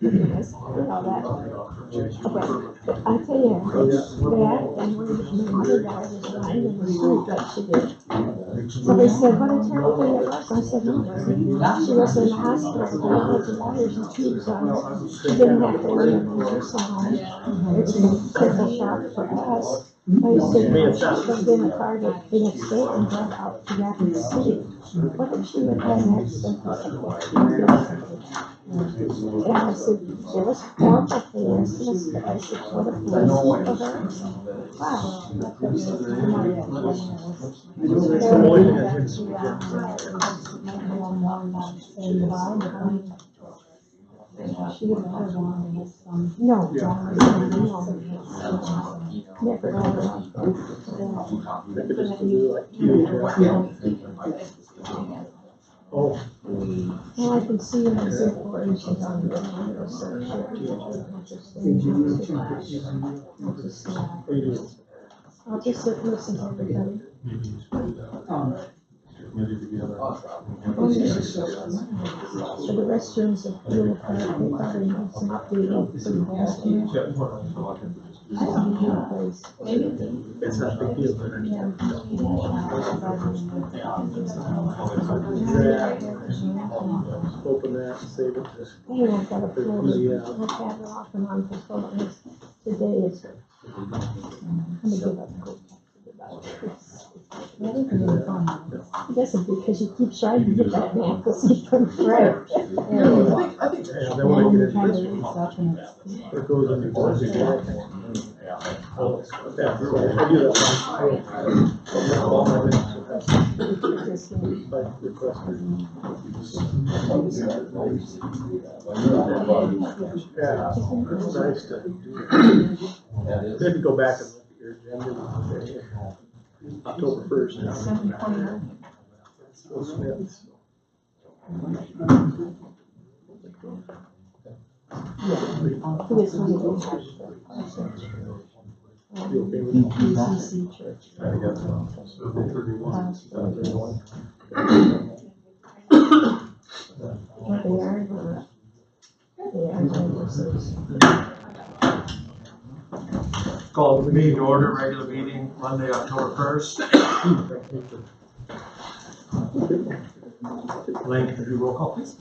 Yes, you know that. But I tell you, that and when my mother died was lying in the street like she did. So they said, what a terrible thing it was. I said, no, she was in the hospital with all kinds of wires and tubes on her. She didn't have to lay in the nursing home. It was a terrible shock for us. I said, no, she's going to be in a car the next day and drive out to Rapid City. What if she would have an accident? And I said, it was horrible for the rest of us, but I said, what a blessing for her. Wow. She would have no, never Oh. Well, I can see her as important she's on the window, so I'll just listen to everybody. So the restrooms are full of they probably need some updating for the bathroom. I don't know place. It's not a big deal, but Yeah. open that and save it. Hey, I've got a floor. I'll have it off and on for 12 minutes. Today is. I'm gonna give up the I guess it's because you keep trying to get that necklace from Fred. I think they want to get into this. It goes in the yeah, so I do yeah, it's nice to then go back and look at your agenda. October 1st. Call the meeting to order, regular meeting, Monday, October 1st. Lane, could you roll call, please?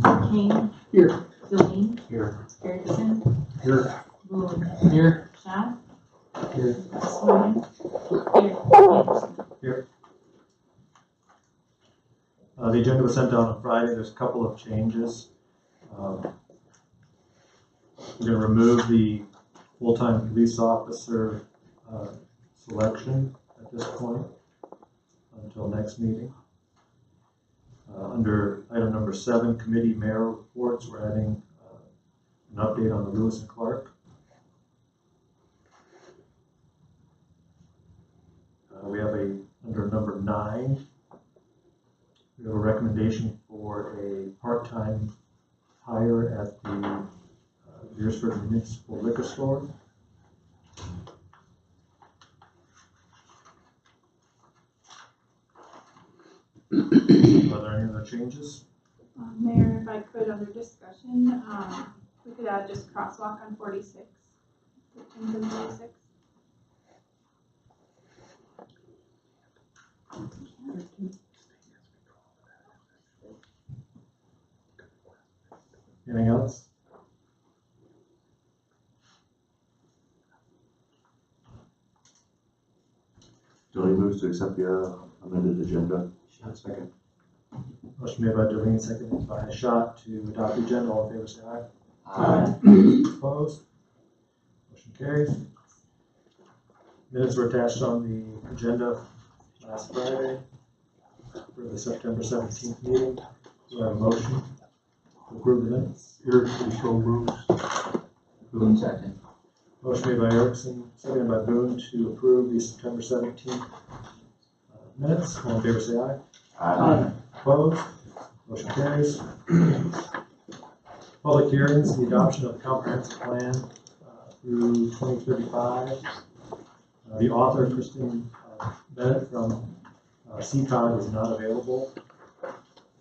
Kane. Here. Deline. Here. Erickson. Here. Boone. Here. Shaw. Here. Swan. Here. Here. The agenda was sent out on Friday. There's a couple of changes. We're going to remove the full-time police officer selection at this point until next meeting. Under item number 7, committee mayor reports, we're adding an update on the Lewis and Clark. We have under number 9, we have a recommendation for a part-time hire at the Beresford Municipal Liquor Store. Are there any other changes? Mayor, if I could, under discussion, we could add just crosswalk on 46. 13 and 46. Anything else? Jolene moves to accept the amended agenda. Second. Motion made by Jolene, seconded by Schott to adopt the agenda. All in favor, say aye. Aye. Opposed? Motion carries. Minutes were attached on the agenda last Friday for the September 17th meeting. Do I have a motion to approve the minutes? Erickson so moves. Boone second. Motion made by Erickson, seconded by Boone to approve the September 17th minutes. All in favor, say aye. Aye. Opposed? Motion carries. Public hearings, the adoption of the comprehensive plan through 2035. The author, Kristen Bennett from CCOG, is not available.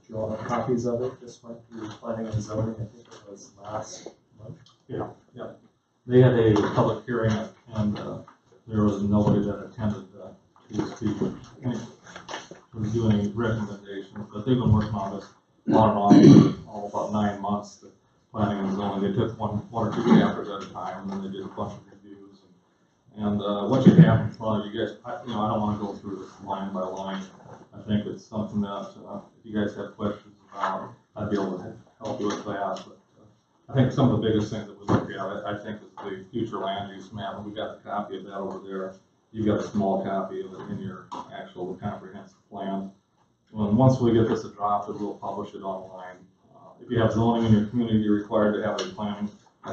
you all have copies of it? This went through planning and zoning, I think it was last month. They had a public hearing and there was nobody that attended to speak or do any recommendations, but they've been working on this on and off for about 9 months. The planning and zoning, they took one or two chapters at a time, and then they did a bunch of reviews. And what you have in front of you guys, I don't want to go through this line by line. I think it's something that if you guys have questions about, I'd be able to help you with that. But I think some of the biggest things that we look at, I think, is the future land use map, and we got a copy of that over there. You've got a small copy of it in your actual comprehensive plan. And once we get this adopted, we'll publish it online. If you have zoning in your community, you're required to have a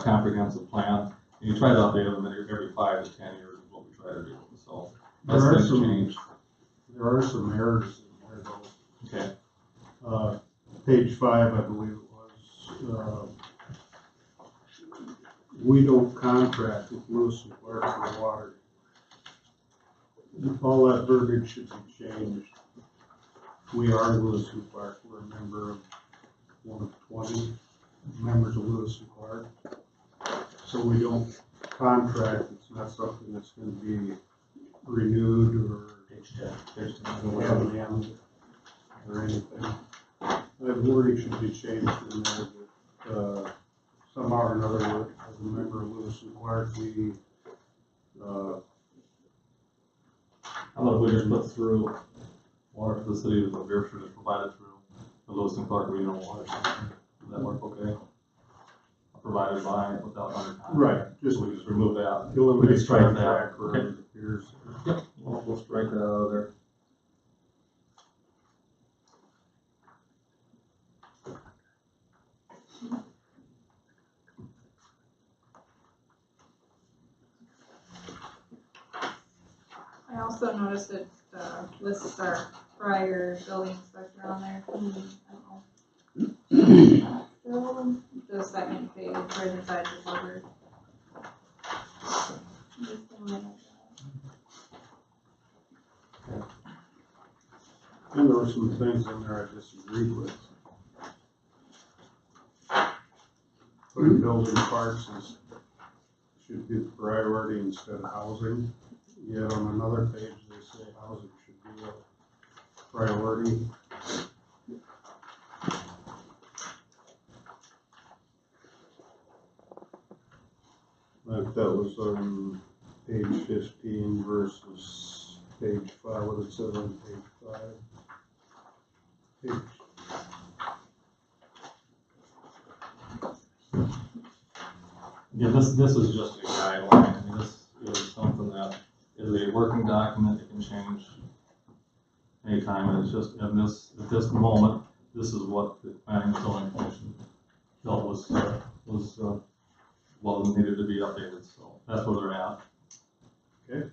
comprehensive plan. And you try to update them every 5 to 10 years is what we try to do. So that's going to change. There are some errors in there though. Okay. Page 5, I believe it was, we don't contract with Lewis and Clark for water. All that verbiage should be changed. We are Lewis and Clark, we're a member of one of 20 members of Lewis and Clark. So we don't contract, it's not something that's gonna be renewed or or anything. That wording should be changed in there that, somehow or another, as a member of Lewis and Clark, we, How about if we just put through water to the city of Beresford is provided through the Lewis and Clark Regional Water System? Does that work okay? Provided by, without under contract. right, just We just remove that. eliminate strike that. contract for Okay. years. Yep, we'll strike that out of there. I also noticed it lists our prior building inspector on there. I don't know. So, the second page, right inside the cover. Just gonna let that. And there were some things in there I disagreed with. Putting building parks should be the priority instead of housing. Yet on another page, they say housing should be a priority. Like that was on page 15 versus page 5, what it says on page 5. Yeah, this is just a guideline. I mean, this is something that is a working document. It can change anytime, and it's just at this moment, this is what the Planning and Zoning Commission felt was what needed to be updated. So that's where they're at. Okay.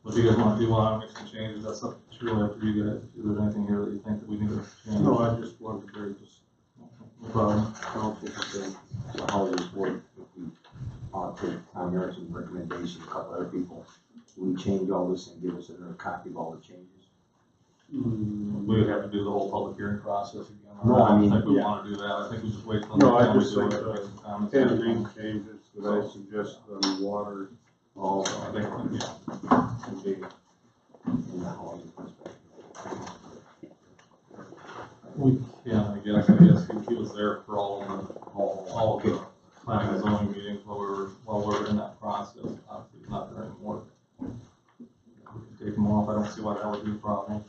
What do you guys want to do? Want to make some changes? That's up to really up to you guys. If there's anything here that you think that we need to change. No, I just wanted to bring this. No problem. Council to say, so how does this work if we take Tom Harrison's recommendation, a couple other people, do we change all this and give us another copy of all the changes? We would have to do the whole public hearing process again. No, I mean, don't think we yeah. want to do that. I think we just wait till No, next I time we just do think it. Make some comments. Pen and ink changes that I suggested on water. All So I think, yeah. would be in the housing perspective. We can, I guess he was there for all of the planning and zoning meetings while we were in that process. Obviously, he's not there anymore. We can take him off. I don't see why that would be a problem.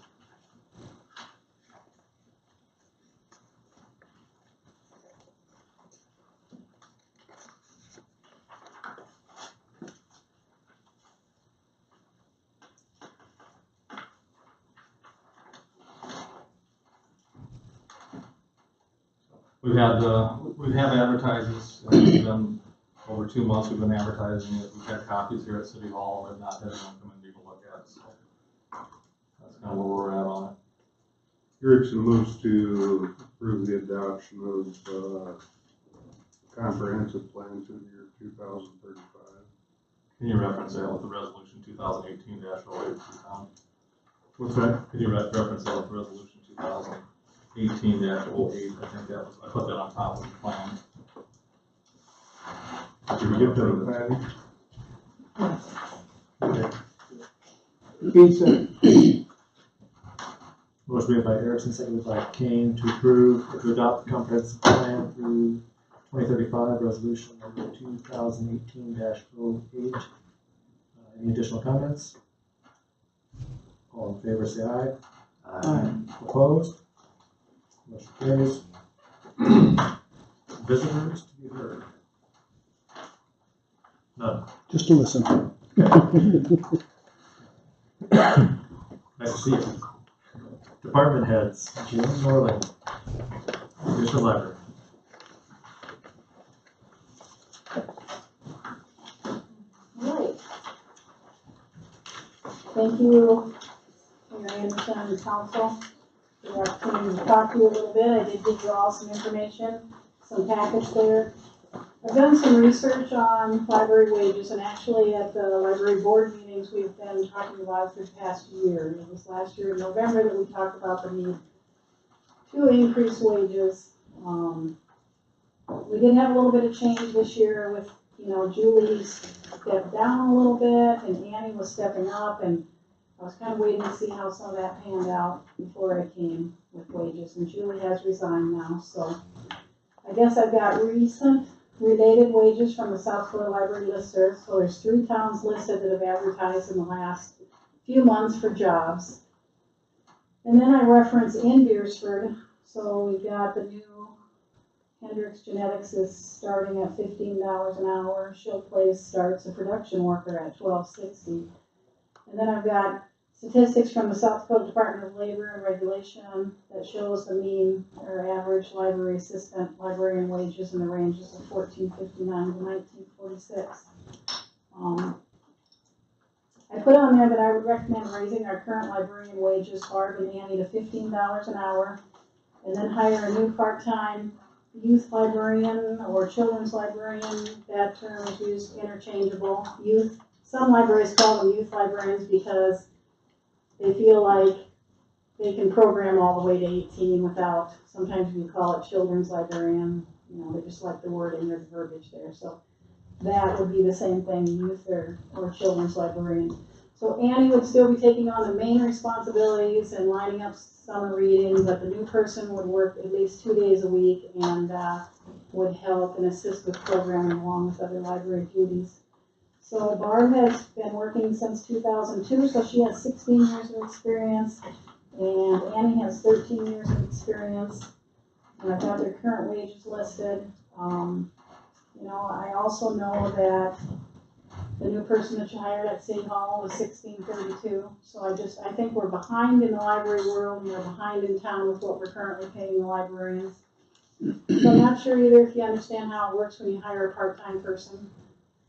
We have advertised this, it's been over 2 months we've been advertising it. We've had copies here at City Hall, but not had anyone come and take a look at it, so that's kind of where we're at on it. Erickson moves to approve the adoption of comprehensive plan to the year 2035. Can you reference that with the resolution 2018-08? What's that? Can you reference that with resolution 18-08, I think that was, I put that on top of the plan. Did you get that, Patty? Okay. Lisa. Motion made by Erickson, seconded by Kane to approve, or to adopt the comprehensive plan through 2035, resolution number 2018-08. Any additional comments? All in favor, say aye. Aye. Opposed? Motion carries. Visitors to be heard? None. Just to listen. Nice to see you. Department heads, Jim Norland, here's the library. Right. Thank you, Mayor Anderson and council, for the opportunity to talk to you a little bit. I did give you all some information, some packets there. I've done some research on library wages, and actually at the library board meetings, we've been talking about it for the past year. It was last year in November that we talked about the need to increase wages. We did have a little bit of change this year with, Julie stepped down a little bit and Annie was stepping up, and I was kind of waiting to see how some of that panned out before I came with wages, and Julie has resigned now, so I guess I've got recent related wages from the South Dakota Library listserv. So there's 3 towns listed that have advertised in the last few months for jobs. And then I reference in Beresford. So we've got the new Hendricks Genetics is starting at $15 an hour. Show Place starts a production worker at $12.60. And then I've got statistics from the South Dakota Department of Labor and Regulation that shows the mean or average library assistant librarian wages in the ranges of $14.59 to $19.46. I put on there that I would recommend raising our current librarian wages, Barb and Annie, to $15 an hour, and then hire a new part-time youth librarian or children's librarian. That term is used interchangeable. Youth, some libraries call them youth librarians because they feel like they can program all the way to 18 without, sometimes we call it children's librarian, they just like the wording or the verbiage there. So that would be the same thing, youth or children's librarian. So Annie would still be taking on the main responsibilities and lining up summer reading, but the new person would work at least 2 days a week and would help and assist with programming along with other library duties. So Barb has been working since 2002, so she has 16 years of experience, and Annie has 13 years of experience, and I've got their current wages listed. I also know that the new person that you hired at City Hall was $16.32, so I think we're behind in the library world, and we're behind in town with what we're currently paying the librarians. So I'm not sure either if you understand how it works when you hire a part-time person.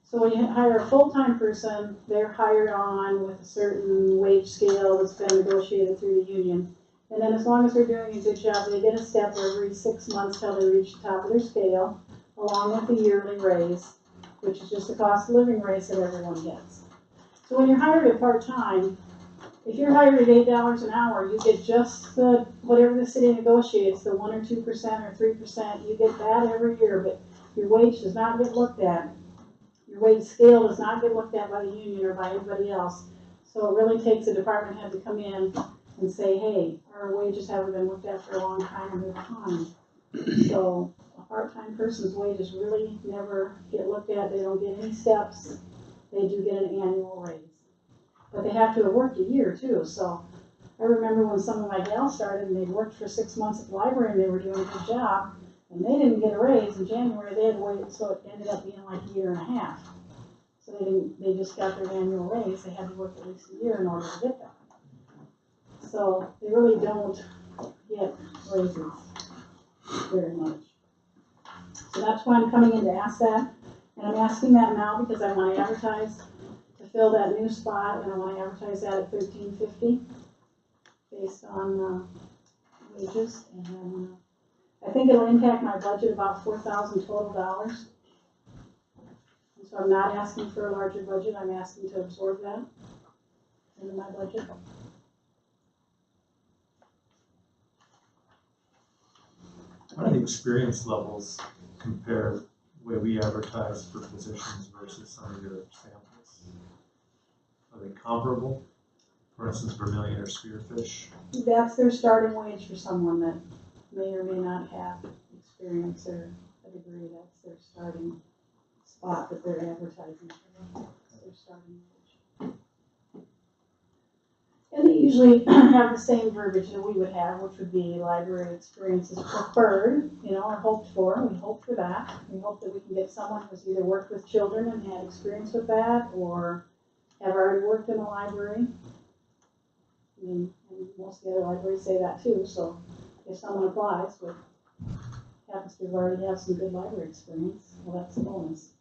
So when you hire a full-time person, they're hired on with a certain wage scale that's been negotiated through the union. And then as long as they're doing a good job, they get a step every 6 months till they reach the top of their scale, along with the yearly raise, which is just the cost of living raise that everyone gets. So when you're hired at part-time, if you're hired at $8 an hour, you get just whatever the city negotiates, the 1 or 2% or 3%, you get that every year, but your wage does not get looked at. Your wage scale does not get looked at by the union or by anybody else. So it really takes a department head to come in and say, hey, our wages haven't been looked at for a long time and they're behind. So a part-time person's wages really never get looked at. They don't get any steps. They do get an annual raise. But they have to have worked a year too. So I remember when some of my gals started and they'd worked for 6 months at the library and they were doing a good job, and they didn't get a raise in January. They had to wait, so it ended up being like a year and a half. So they just got their annual raise. They had to work at least a year in order to get that. So they really don't get raises very much. So that's why I'm coming in to ask that. And I'm asking that now because I want to advertise to fill that new spot, and I want to advertise that at $13.50 based on wages. And I think it'll impact my budget about $4,000 total dollars. And so I'm not asking for a larger budget. I'm asking to absorb that into my budget. How do the experience levels compare the way we advertise for positions versus some of your samples? Are they comparable? For instance, Vermilion or Spearfish? That's their starting wage for someone that may or may not have experience or a degree. That's their starting spot that they're advertising for. That's their starting wage. And they usually have the same verbiage that we would have, which would be library experience is preferred, or hoped for. We hope for that. We hope that we can get someone who's either worked with children and had experience with that, or have already worked in a library. And most of the other libraries say that too, so if someone applies but happens to already have some good library experience, well, that's a bonus.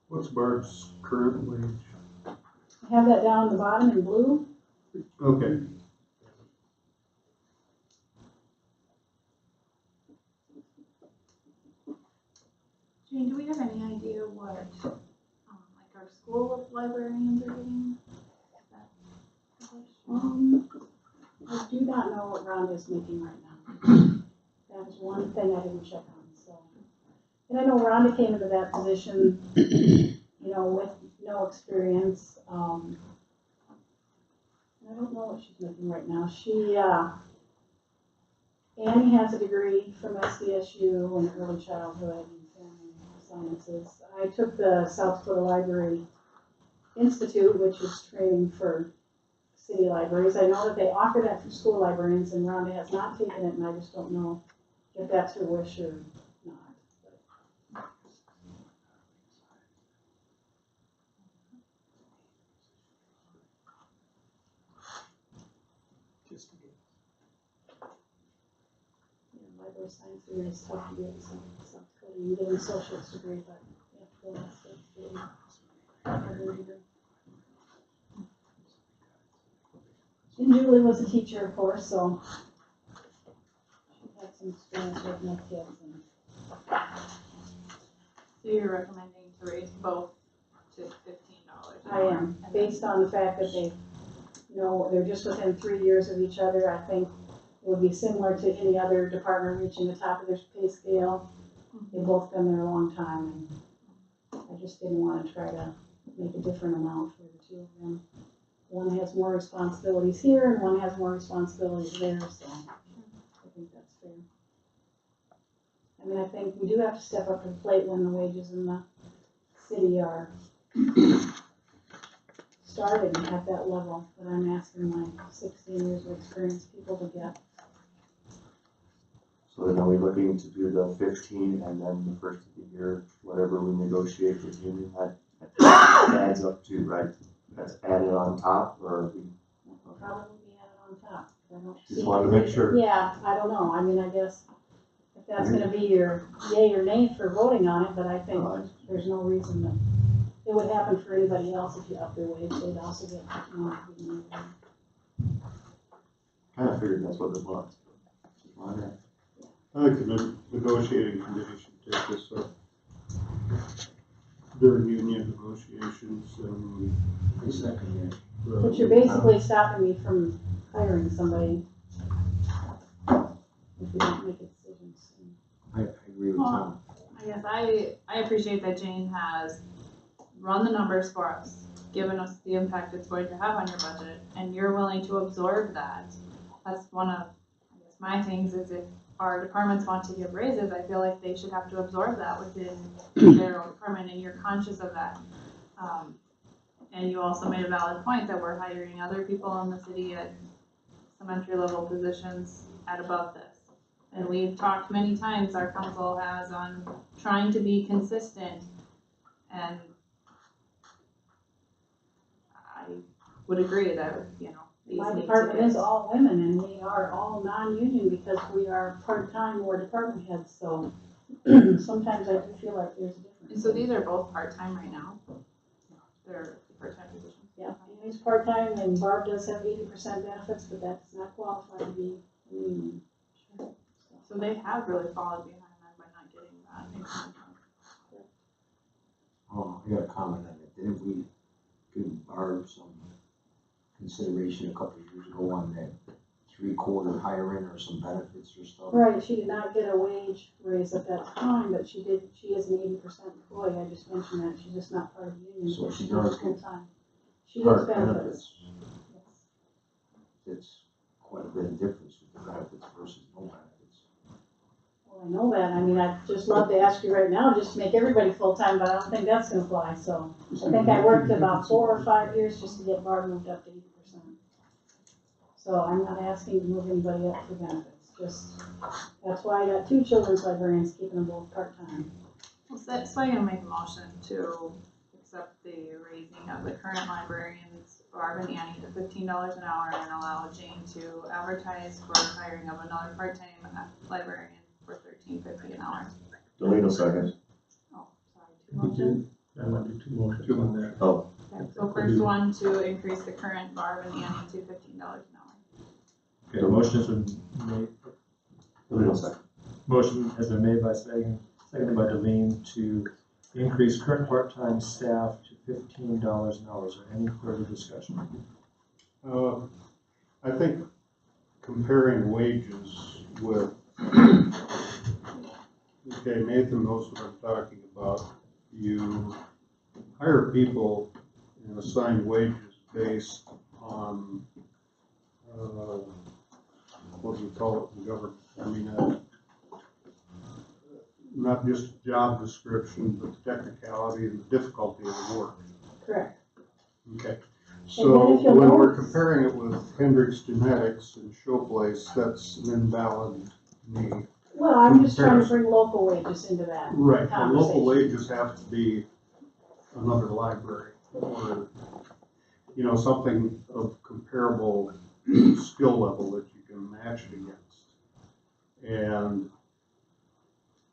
What's Barb's current wage? I have that down at the bottom in blue. Okay. Jane, do we have any idea what, like our school librarians are getting? Is that published? I do not know what Rhonda's making right now. That was one thing I didn't check on, so. And I know Rhonda came into that position, with no experience. And I don't know what she's making right now. Annie has a degree from SDSU in early childhood and family sciences. I took the South Dakota Library Institute, which is training for city libraries. I know that they offer that for school librarians, and Rhonda has not taken it, and I just don't know if that's her wish or not. Library science degree is tough to get in South Dakota. You get an associate's degree, but you have to go to library degree. And Julie was a teacher, of course, so she had some experience working with kids. So you're recommending to raise both to $15? I am, based on the fact that they, they're just within 3 years of each other. I think it would be similar to any other department reaching the top of their pay scale. They've both been there a long time, and I just didn't want to try to make a different amount for the two of them. One has more responsibilities here, and one has more responsibilities there, so I think that's fair. I mean, I think we do have to step up to the plate when the wages in the city are starting at that level that I'm asking my 16 years of experience people to get. So then are we looking to do the 15 and then the first of the year, whatever we negotiate with union, that adds up to, right? That's added on top, or we? Probably be added on top. I don't Just see wanted to make sure. Yeah, I don't know. I mean, I guess if that's gonna be your yay or nay for voting on it, but I think there's no reason that it would happen for anybody else if you up their wage, they'd also get more. Kind of figured that's what it was. Just wondering. I think the negotiating committee should take this up during union negotiations and. But you're basically stopping me from hiring somebody if you don't make a decision soon. I agree with Well, Tom. I guess I appreciate that Jane has run the numbers for us, given us the impact it's going to have on your budget, and you're willing to absorb that. That's one of, I guess, my things is if our departments want to give raises, I feel like they should have to absorb that within their own department, and you're conscious of that. And you also made a valid point that we're hiring other people in the city at some entry-level positions at above this. And we've talked many times, our council has, on trying to be consistent. And I would agree that, these My need department to is all women, and we are all non-union because we are part-time or department heads, so sometimes I do feel like there's a difference. And so these are both part-time right now? They're part-time positions? Yeah, Amy's part-time, and Barb does have 80% benefits, but that does not qualify to be a union. So they have really fallen behind that by not getting that income. Oh, I got a comment on it. Didn't we give Barb some consideration a couple of years ago on that 3/4 hiring or some benefits or stuff. Right, she did not get a wage raise at that time, but she is an 80% employee, I just mentioned that, she's just not part of the union, So so she she does does full time. She Part gets benefits. It's quite a bit of difference with the benefits versus no benefits. Well, I know that, I mean, I'd just love to ask you right now, just to make everybody full-time, but I don't think that's gonna fly, so. I think I worked about 4 or 5 years just to get Barb moved up to 80%. So I'm not asking to move anybody up for benefits, just, that's why I got 2 children's librarians, keeping them both part-time. Well, so I'm gonna make a motion to accept the raising of the current librarians, Barb and Annie, to $15 an hour, and allow Jane to advertise for hiring of another part-time librarian for $13.50 an hour. Delete a second. Oh, sorry, 2 motions? I might do 2 motions. Two on there. Oh, Okay, so first one to increase the current Barb and Annie to $15 an hour. Okay, the motion has been made, delete a second. motion has been made by seconded by Delene to increase current part-time staff to $15 an hour. Is there any further discussion? I think comparing wages with, okay, Nathan knows what I'm talking about. You hire people and assign wages based on, what do you call it in government? I mean, not just job description, but the technicality and the difficulty of the work. Correct. Okay, then so if you'll when we're notice- comparing it with Hendricks Genetics and Showplace, that's an invalid need. Well, I'm just trying to bring local wages into that Right, the conversation. local wages have to be another library, or, you know, something of comparable skill level that you can match it against. And,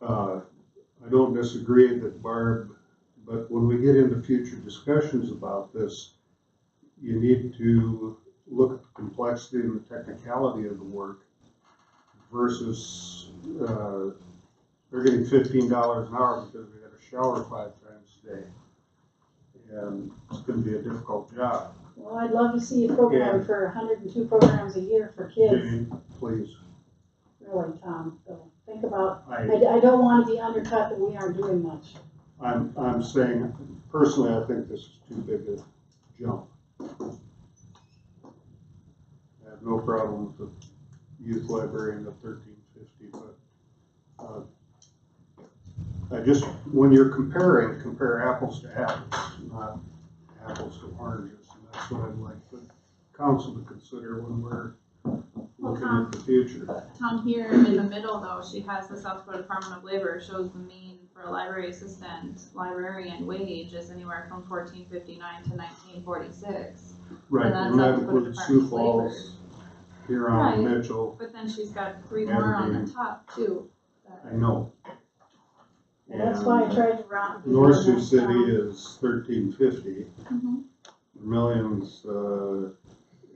I don't disagree that Barb, but when we get into future discussions about this, you need to look at the complexity and the technicality of the work versus, they're getting $15 an hour because they got to shower 5 times a day. And it's gonna be a difficult job. Well, I'd love to see a program for 102 programs a year for kids, Jane, please. really, Tom, so think about, I, I don't want to be undercut that we aren't doing much. I'm saying, personally, I think this is too big a jump. I have no problem with the youth librarian at $13.50, but, I just, when you're comparing, compare apples to apples, not apples to oranges, and that's what I'd like the council to consider when we're looking at the future. Down here in the middle though, she has the South Dakota Department of Labor, shows the mean for a library assistant, librarian wage is anywhere from $14.59 to $19.46. Right, And that's and that South Dakota includes Sioux Department of Labor. Falls, Huron, Right. Mitchell, But then she's got 3 more on the Aberdeen. top too. I know. And that's why I And tried to round. North Sioux City is $13.50. Mhm. Vermilion's,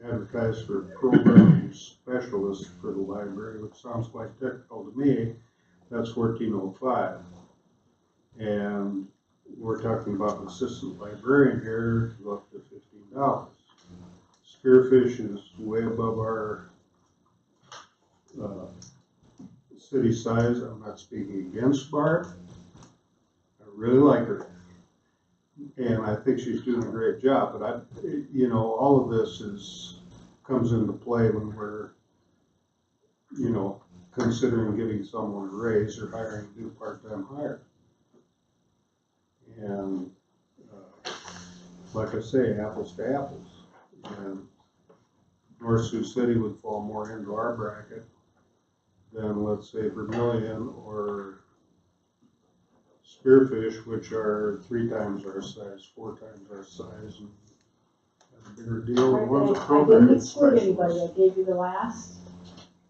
advertised for program specialist for the library, which sounds quite technical to me. That's $14.05. And we're talking about an assistant librarian here, to go up to $15. Spearfish is way above our, city size. I'm not speaking against Barb. I really like her. And I think she's doing a great job, but you know, all of this comes into play when we're, you know, considering giving someone a raise or hiring a new part-time hire. And, like I say, apples to apples. And North Sioux City would fall more into our bracket than, let's say, Vermilion or Spearfish, which are 3 times our size, 4 times our size, and have a bigger deal. And one's a I program didn't exclude anybody, specialist. I gave you the last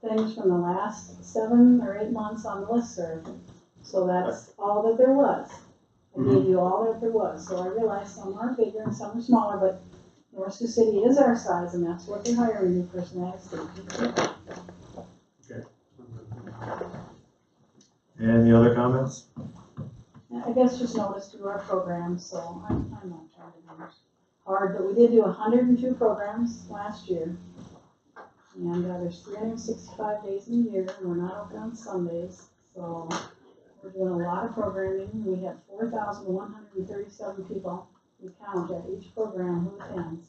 things from the last 7 or 8 months on the listserv. So that's all that there was. I gave you all that there was, so I realized some are bigger and some are smaller, but North Sioux City is our size, and that's what they're hiring new personnel to. Okay. Any other comments? I guess just notice through our program, so I'm not trying to do much. hard, but we did do 102 programs last year. And there's 365 days in the year, and we're not open on Sundays, so we're doing a lot of programming. We have 4,137 people we count at each program who attends.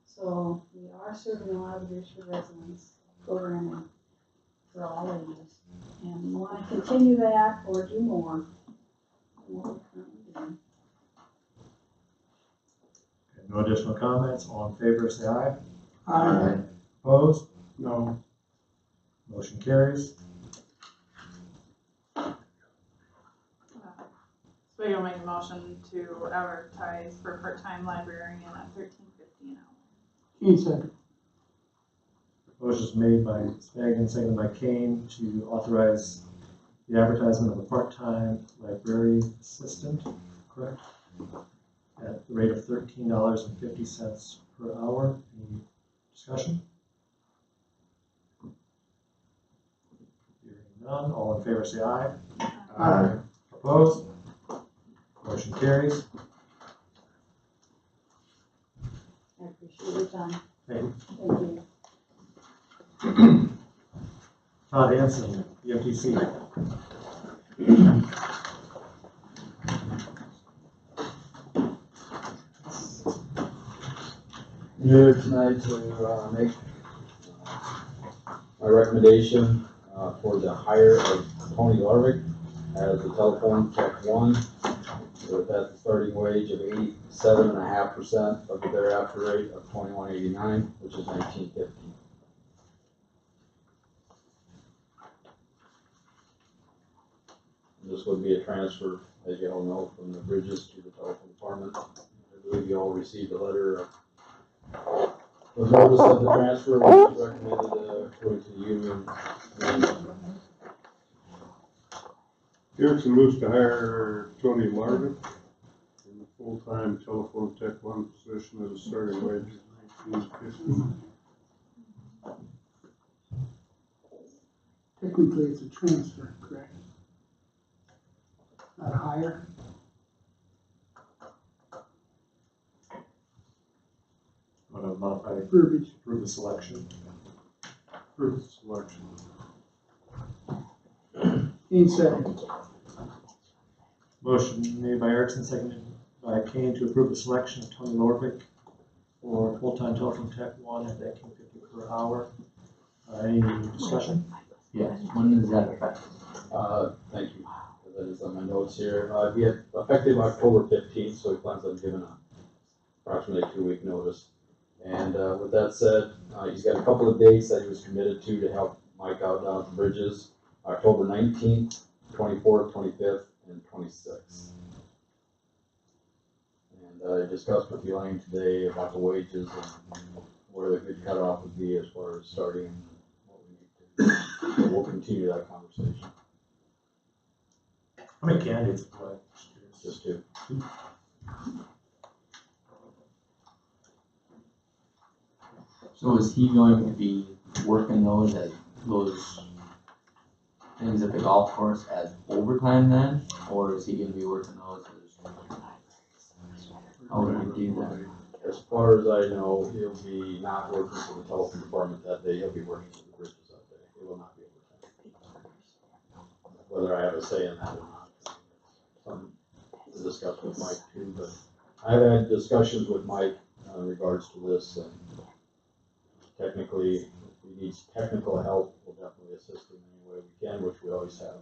So we are serving a lot of Beresford residents, programming for all ages. And we want to continue that or do more than what we're currently doing. Okay, no additional comments, all in favor, say aye. Aye. Opposed? No. Motion carries. So you'll make a motion to advertise for part-time librarian at $13.50 an hour. Keane second. Motion's made by Spangen, seconded by Kane to authorize the advertisement of a part-time library assistant, correct? At the rate of $13.50 per hour. Any discussion? Hearing none, all in favor say aye. Aye. Opposed? Motion carries. I appreciate your time. Thank you. Thank you. Todd Hanson, EMTC. Here tonight to make my recommendation for the hire of Tony Larvick as the telephone tech 1 with that starting wage of 87.5% of the thereafter rate of $21.89, which is $19.50. This would be a transfer, as you all know, from the bridges to the telephone department. I believe you all received a letter of the notice of the transfer, which is recommended according to the union. Pearson moves to hire Tony Marvin in the full-time telephone tech 1 position at a starting wage of $19.50. Technically, it's a transfer, correct? Not a hire? Want to modify, Verbiage. approve the selection? Approve the selection. Keane second. Motion made by Erickson, seconded by Kane to approve the selection of Tony Lorvick for full-time telephone tech 1 at $19.50 per hour. Any discussion? Yes, when does that affect? Thank you. That is on my notes here. Be effective October 15th, so he plans on giving approximately a 2-week notice. And with that said, he's got a couple of dates that he was committed to help Mike out down at the bridges. October 19th, 24th, 25th, and 26th. And I discussed with Elaine today about the wages and where the good cutoff would be as far as starting and what we need to do. So we'll continue that conversation. How many candidates applied? Just two. So is he going to be working those things at the golf course as overtime then? Or is he gonna be working those as, how would we do that? As far as I know, he'll be not working for the telephone department that day. He'll be working for the bridges that day. He will not be overtime. Whether I have a say in that or not, something to discuss with Mike too. But I've had discussions with Mike in regards to this, and technically, if he needs technical help, we'll definitely assist him any way we can, which we always have.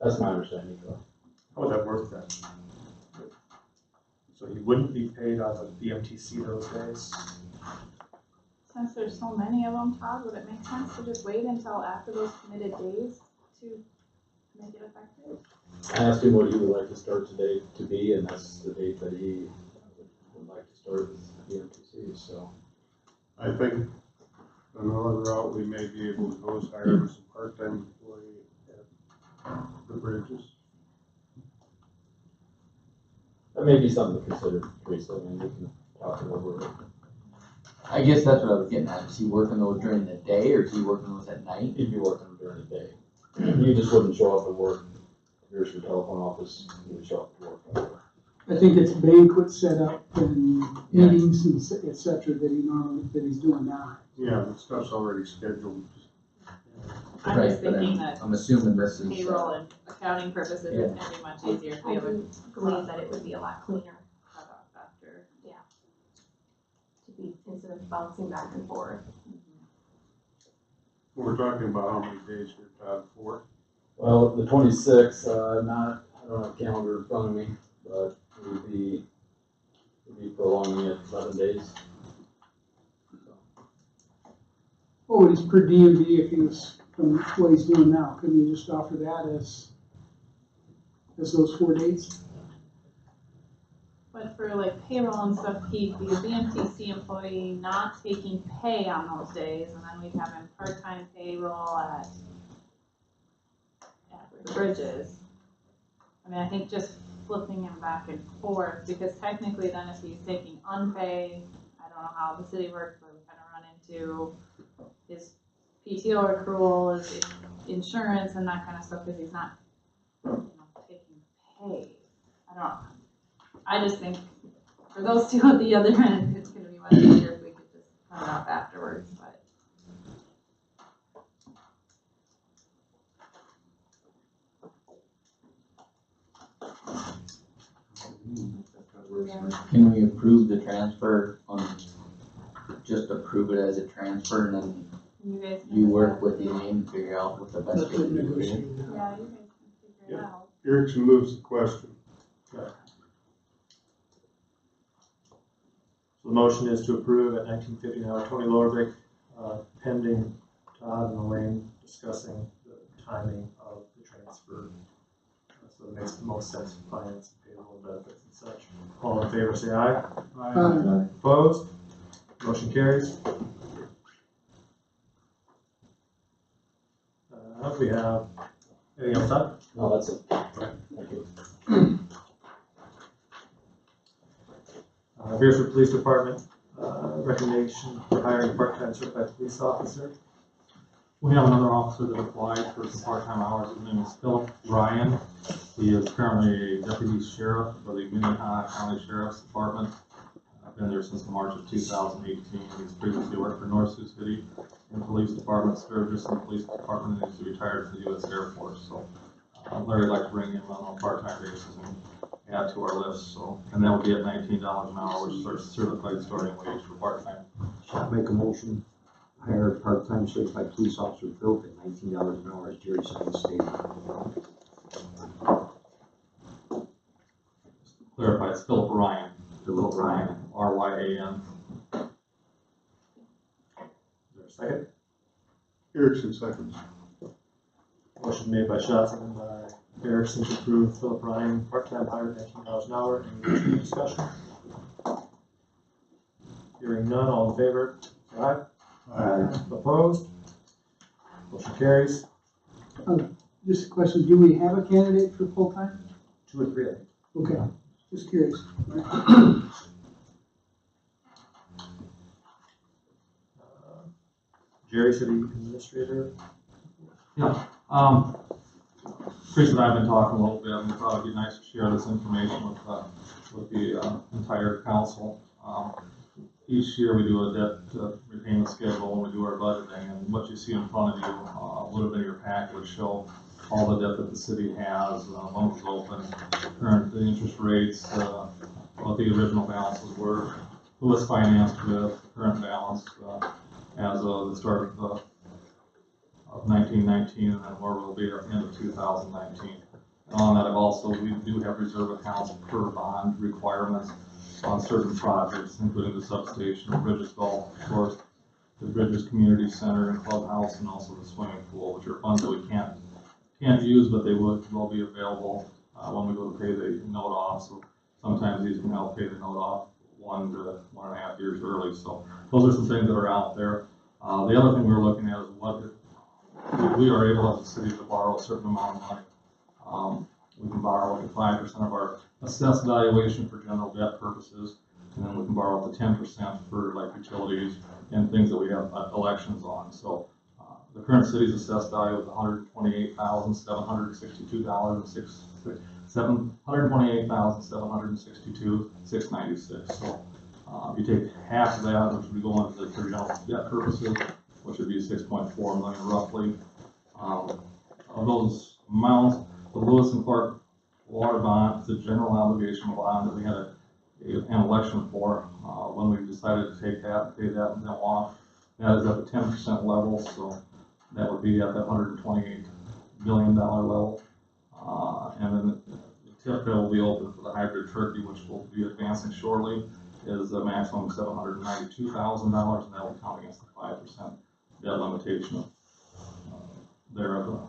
That's my understanding. How would that work then? So he wouldn't be paid out of BMTC those days? Since there's so many of them, Todd, would it make sense to just wait until after those committed days to make it effective? I asked him what he would like to start today to be, and that's the date that he would like to start with BMTC, so. I think another route we may be able to go is hire some part-time employee at the bridges. That may be something to consider, Teresa. I mean, we can talk it over. I guess that's what I was getting at. Is he working those during the day or is he working those at night? He'd be working during the day. You just wouldn't show up at work. Here's your telephone office. You would show up at work. I think it's banquet setup and meetings and et cetera that he's doing now. Yeah, the stuff's already scheduled. I'm Right, just but thinking that I'm assuming this is. payroll and accounting purposes, it's gonna be much easier if we I have a do believe that it would be a lot cleaner cutoff after. to be, instead of bouncing back and forth. We're talking about how many days you're tied for. Well, the 26th, I don't have a calendar in front of me, but we'd be prolonging it 11 days. What would his per diem be if he was from what he's doing now? Couldn't you just offer that as those 4 dates? But for like payroll and stuff, he'd be a BMTC employee not taking pay on those days, and then we'd have him part-time payroll at the bridges. I mean, I think just flipping him back and forth, because technically then if he's taking unpaid, I don't know how the city works, but we kind of run into his PTO accrual, his insurance and that kind of stuff, because he's not, taking pay. I don't know. I just think for those two at the other end, it's gonna be much easier if we could just cut it off afterwards, but. Can we approve the transfer just approve it as a transfer and then You guys. you work with Elaine and figure out what the best Let way them to do it is? negotiate that. Yeah, you guys can figure it out. Erickson moves the question. So the motion is to approve at 19.50 an hour Tony Lorbeck, pending Todd and Elaine discussing the timing of the transfer. So it makes the most sense for finance and payroll benefits and such. All in favor, say aye. Aye. Opposed? Motion carries. We have, anything else, Todd? No, that's it. Thank you. Beresford Police Department, recommendation for hiring a part-time certified police officer. We have another officer that applied for some part-time hours. His name is Philip Ryan. He is currently a deputy sheriff for the Minnehaha County Sheriff's Department. Been there since March of 2018. He's previously worked for North Sioux City in the police department, Sturgis in the police department, and he's retired from the U.S. Air Force. So Larry would like to bring him on a part-time basis and add to our list. So, and that would be at $19 an hour, which is our certified starting wage for part-time. Shall I make a motion? Hire part-time certified police officer Phil at $19 an hour as Jerry signs statement. Clarify, it's Philip Ryan. Philip Ryan. R-Y-A-N. Is there a second? Erickson seconds. Motion made by Schatz, seconded by Erickson to approve Philip Ryan, part-time hire, $19 an hour. Any discussion? Hearing none, all in favor, say aye. Aye. Opposed? Motion carries. Just a question, do we have a candidate for full-time? 2 or 3, I think. Okay, just curious. Jerry, city administrator. Yeah, Chris and I have been talking a little bit, and we thought it'd be nice to share this information with the entire council. Each year we do a debt repayment schedule when we do our budgeting, and what you see in front of you would have been your packet would show all the debt that the city has, when it was open, current the interest rates, what the original balances were, who was financed with, the current balance as of the start of 1919, and then where we'll be at the end of 2019. And on that, we do have reserve accounts per bond requirements on certain projects, including the substation, the Bridges Golf Course, the Bridges Community Center and Clubhouse, and also the swimming pool, which are funds that we can't use, but they will be available when we go to pay the note off. So sometimes these can help pay the note off 1 to 1.5 years early. So those are some things that are out there. The other thing we're looking at is what if we are able as a city to borrow a certain amount of money. We can borrow up to 5% of our assessed valuation for general debt purposes, and then we can borrow up to 10% for like utilities and things that we have elections on. So the current city's assessed value is $128,762.66. $128,762,696. So, you take half of that, which would go into the general debt purposes, which would be 6.4 million roughly. Of those amounts, the Lewis and Clark water bond is a general obligation bond that we had an election for. When we decided to take that and pay that bill off, that is at the 10% level, so that would be at that $128 million level. And then the tip that will be open for the hybrid turkey, which will be advancing shortly, is a maximum of $792,000, and that will count against the 5% debt limitation there of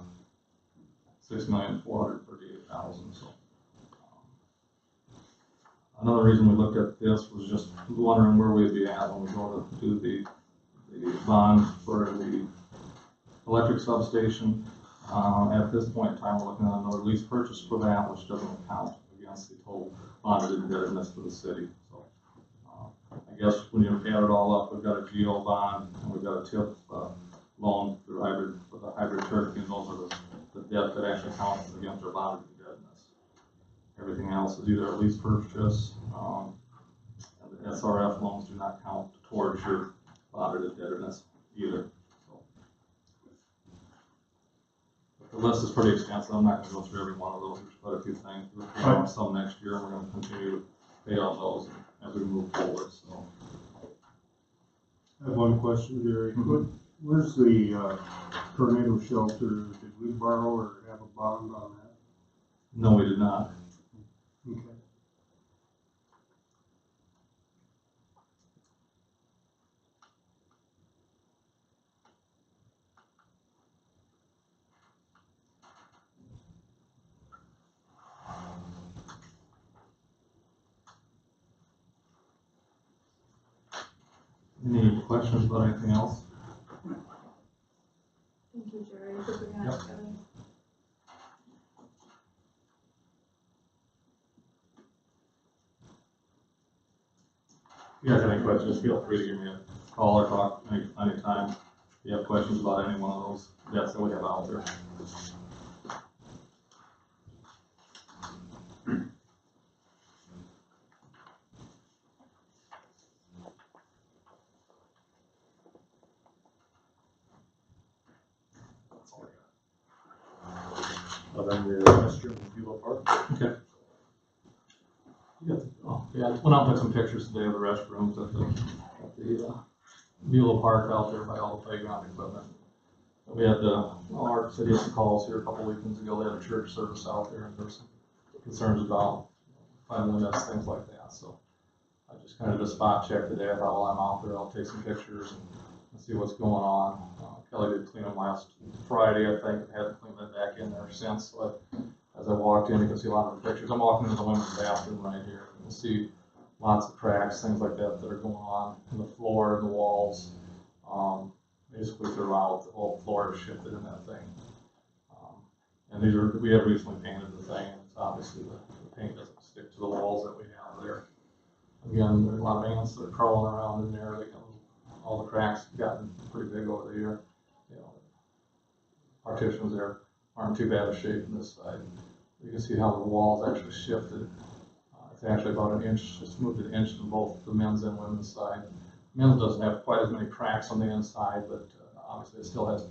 $6,438,000. So, another reason we looked at this was just wondering where we'd be at when we go to do the bond for the electric substation. At this point in time, we're looking at another lease purchase for that, which doesn't count against the total bonded indebtedness for the city. So, I guess when you add it all up, we've got a GO bond and we've got a TIP loan through hybrid for the hybrid turkey, and those are the debt that actually counts against our bonded indebtedness. Everything else is either a lease purchase, and the SRF loans do not count towards your bonded indebtedness either. The list is pretty extensive. I'm not going to go through every one of those. There's quite a few things. We'll pay off some next year, and we're going to continue to pay off those as we move forward. So, I have one question, Jerry. Where's the tornado shelter? Did we borrow or have a bond on that? no, we did not. Okay. Any questions about anything else? Thank you, Jerry. I think we're gonna have to. If you guys have any questions, feel free to give me a call or talk anytime. If you have questions about any one of those debts that we have out there. Then the restroom in Beulah Park. Okay. Yeah, I went out and took some pictures today of the restrooms at the Beulah Park out there by all the playground equipment. We had our city had some calls here a couple weekends ago. They had a church service out there, and there were some concerns about cleanliness, things like that. So I just kind of did a spot check today. I thought, while I'm out there, I'll take some pictures and see what's going on. Kelly did clean them last Friday, I think, and hadn't cleaned that back in there since. So as I walked in, you can see a lot of the pictures. I'm walking into the women's bathroom right here. You can see lots of cracks, things like that that are going on in the floor and the walls. Basically throughout, the whole floor is shifted in that thing. And we have recently painted the thing, and it's obviously the paint doesn't stick to the walls that we have there. Again, there's a lot of ants that are crawling around in there. All the cracks have gotten pretty big over the year. You know, partitions there aren't too bad of shape on this side. You can see how the walls actually shifted. It's actually about an inch. It's moved an inch on both the men's and women's side. Men's doesn't have quite as many cracks on the inside, but obviously it still has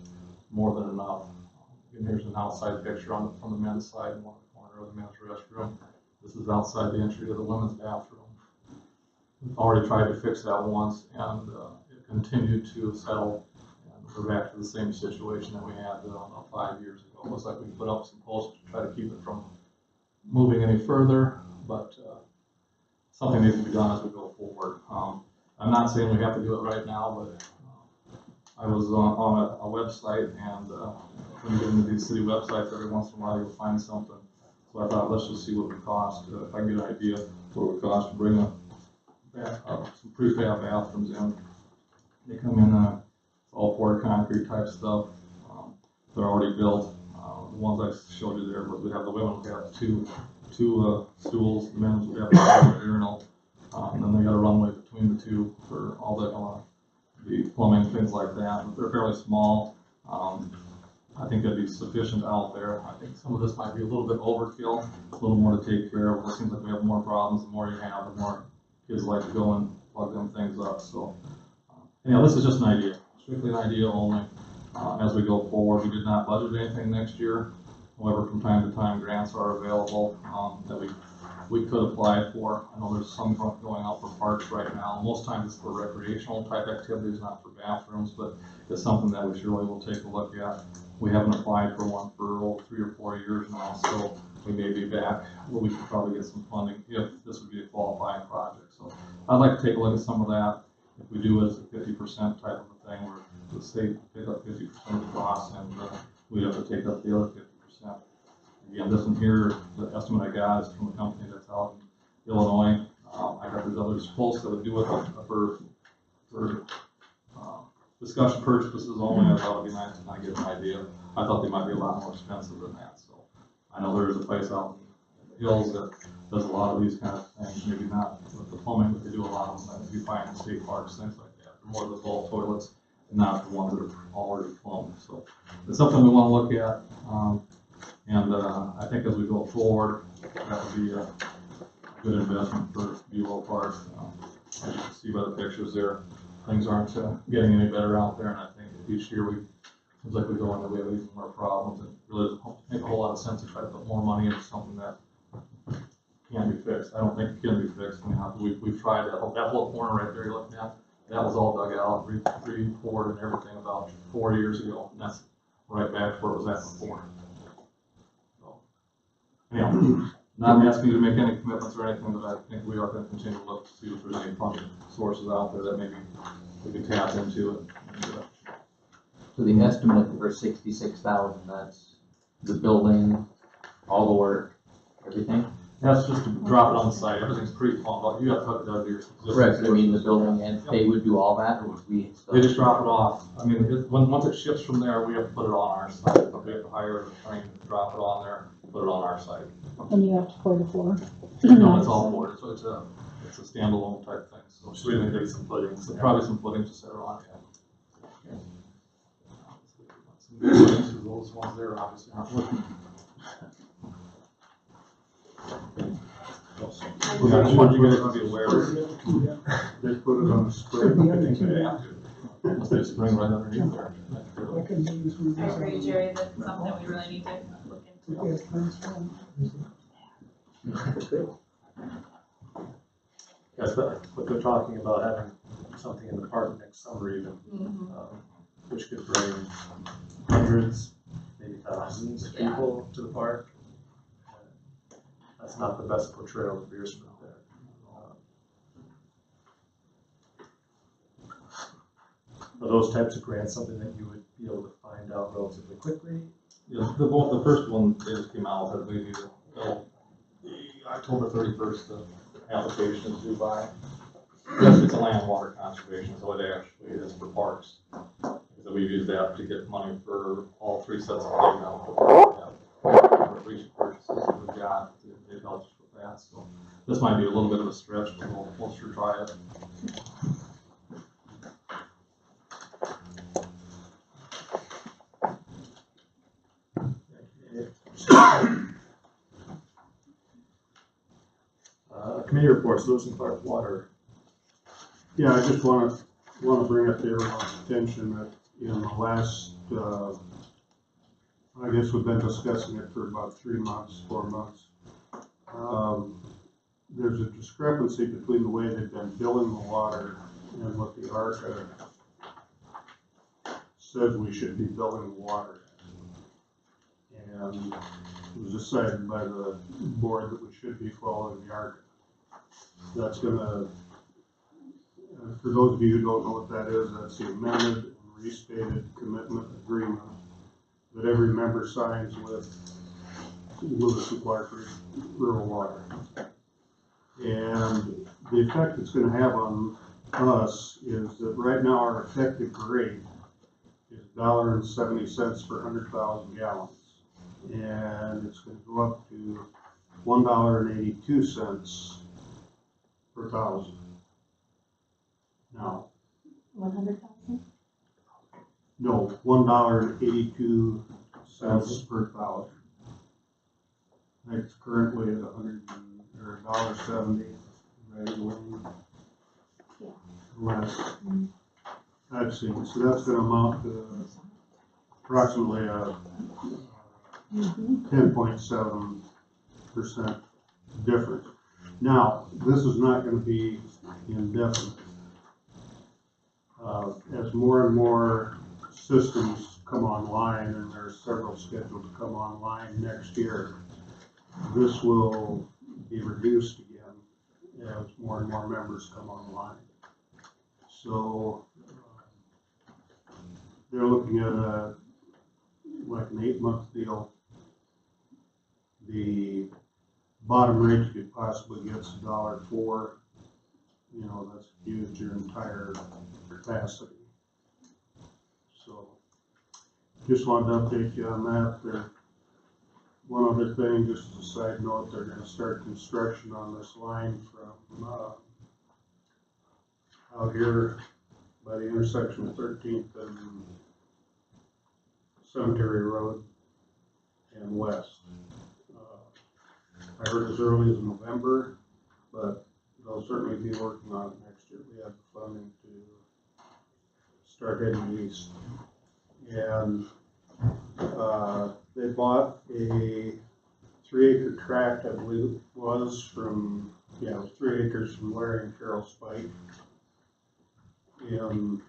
more than enough. And here's an outside picture from the men's side in one corner of the men's restroom. This is outside the entry to the women's bathroom. We've already tried to fix that once, and it continued to settle. And we're back to the same situation that we had about 5 years ago. It looks like we put up some posts to try to keep it from moving any further, but something needs to be done as we go forward. I'm not saying we have to do it right now, but I was on a website, and when you get into these city websites, every once in a while you'll find something. So I thought, let's just see what it would cost. If I can get an idea what it would cost to bring some prefab bathrooms in. They come in all poured concrete type stuff. They're already built. The ones I showed you there was we have the women would have two stools, the men would have a urinal, and then they got a runway between the two for all the plumbing, things like that. They're fairly small. I think that'd be sufficient out there. I think some of this might be a little bit overkill, a little more to take care of. It seems like we have more problems, the more you have, the more kids like to go and plug them things up, so. Anyhow, this is just an idea, strictly an idea only. As we go forward, we did not budget anything next year. However, from time to time, grants are available, that we could apply for. I know there's some going out for parks right now. Most times it's for recreational type activities, not for bathrooms, but it's something that we surely will take a look at. We haven't applied for one for 3 or 4 years now, so we may be back where we could probably get some funding if this would be a qualifying project. So I'd like to take a look at some of that. If we do it as a 50% type of a thing, where the state pick up 50% of the cost and we'd have to take up the other 50%. Again, this one here, the estimate I got is from a company that's out in Illinois. I got these others close that would do it for discussion purposes only. I thought it'd be nice to kind of get an idea. I thought they might be a lot more expensive than that. So I know there is a place out in the hills that does a lot of these kind of things. Maybe not with the plumbing, but they do a lot of them. You find in state parks, things like that. They're more the vault toilets, and not the ones that are already plumbed. So it's something we want to look at. I think as we go forward, that would be a good investment for Buell Park. As you can see by the pictures there, things aren't getting any better out there, and I think each year seems like we go into, we have even more problems. It really doesn't make a whole lot of sense to try to put more money into something that can't be fixed. I don't think it can be fixed. I mean, we've tried that whole corner right there you're looking at. That was all dug out, re-poured and everything about 4 years ago, and that's right back where it was at before. So, anyhow, not asking you to make any commitments or anything, but I think we are going to continue to look to see if there's any funding sources out there that maybe we can tap into it. So the estimate for 66,000, that's the building, all the work, everything? That's just to drop it on the site. Everything's pre plumbed out. You have to hook it up to your existing. Correct, I mean, the building, and they would do all that, or would we? They just drop it off. I mean, once it ships from there, we have to put it on our site. We have to hire a train to drop it on there, put it on our site. And you have to pour the floor. No, it's all poured. So it's a standalone type thing. So We need some footings. probably some footings to set it on. Yeah. Some good footings, 'cause those ones there obviously aren't working. Yeah, I just want you guys to be aware. They put it on a spring. I think they have to. Unless they spring right underneath there. I agree, Jerry, that's something we really need to look into. Yes, but they're talking about having something in the park next summer even, which could bring hundreds, maybe thousands of people to the park. That's not the best portrayal of Beresford there. Are those types of grants something that you would be able to find out relatively quickly? Yeah, the first one they just came out with, we need to go October 31st, the application is due by. Yes, it's a land and water conservation, so it actually is for parks. So we've used that to get money for all 3 sets of playground. Recent purchases that we've got, it helps with that. So this might be a little bit of a stretch, but we'll sure try it. Committee reports, Lewis and Clark Water. Yeah, I just want to bring up to everyone's attention that in the last, I guess we've been discussing it for about 3 months, 4 months. There's a discrepancy between the way they've been billing the water and what the ARCA says we should be billing the water. And it was decided by the board that we should be following the ARCA. That's gonna, for those of you who don't know what that is, that's the amended and restated commitment agreement that every member signs with Lewis and Clark Rural Water. And the effect it's going to have on us is that right now our effective rate is $1.70 per 100,000 gallons. And it's going to go up to $1.82 per 1,000. Now, 100,000? no, $1.82 cents per thousand. It's currently at $1.70, right, less. I've seen, so that's gonna amount to approximately a 10.7% difference. Now, this is not gonna be indefinite. As more and more systems come online, and there are several scheduled to come online next year, this will be reduced again as more and more members come online. So they're looking at like an 8-month deal. The bottom rate you could possibly get is $1.04. You know, that's used your entire capacity. So just wanted to update you on that. One other thing, just as a side note, they're going to start construction on this line from out here by the intersection of 13th and Cemetery Road and west. I heard as early as November, but they'll certainly be working on it next year. We have the funding to start heading east. And they bought a 3-acre tract, I believe it was, from, it was 3 acres from Larry and Carol Spike. In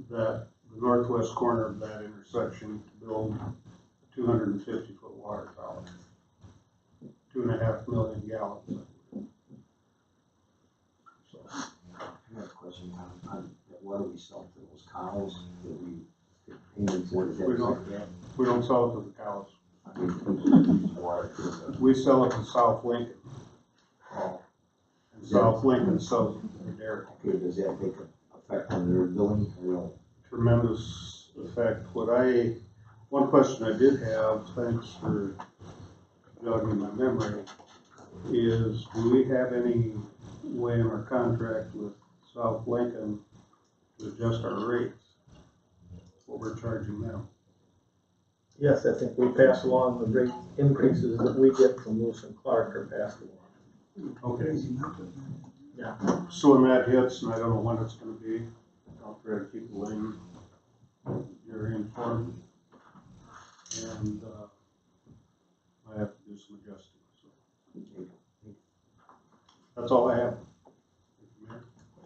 the northwest corner of that intersection to build a 250-foot water tower, 2.5 million gallons. So, I have a question on what do we sell to those cows that we get painted for? we don't sell it to the cows. I mean, water to the- We sell it to South Lincoln. And South Lincoln sells it to the dairy. Okay, does that make an effect on their billing or no? Tremendous effect. One question I did have, thanks for jogging my memory, is do we have any way in our contract with South Lincoln to adjust our rates, what we're charging them? Yes, I think we pass along the rate increases that we get from Lewis and Clark are passed along. Okay. Yeah. So when that hits, and I don't know when it's gonna be, I'll try to keep Lynn, you're informed. And, I have to do some adjusting, so. That's all I have.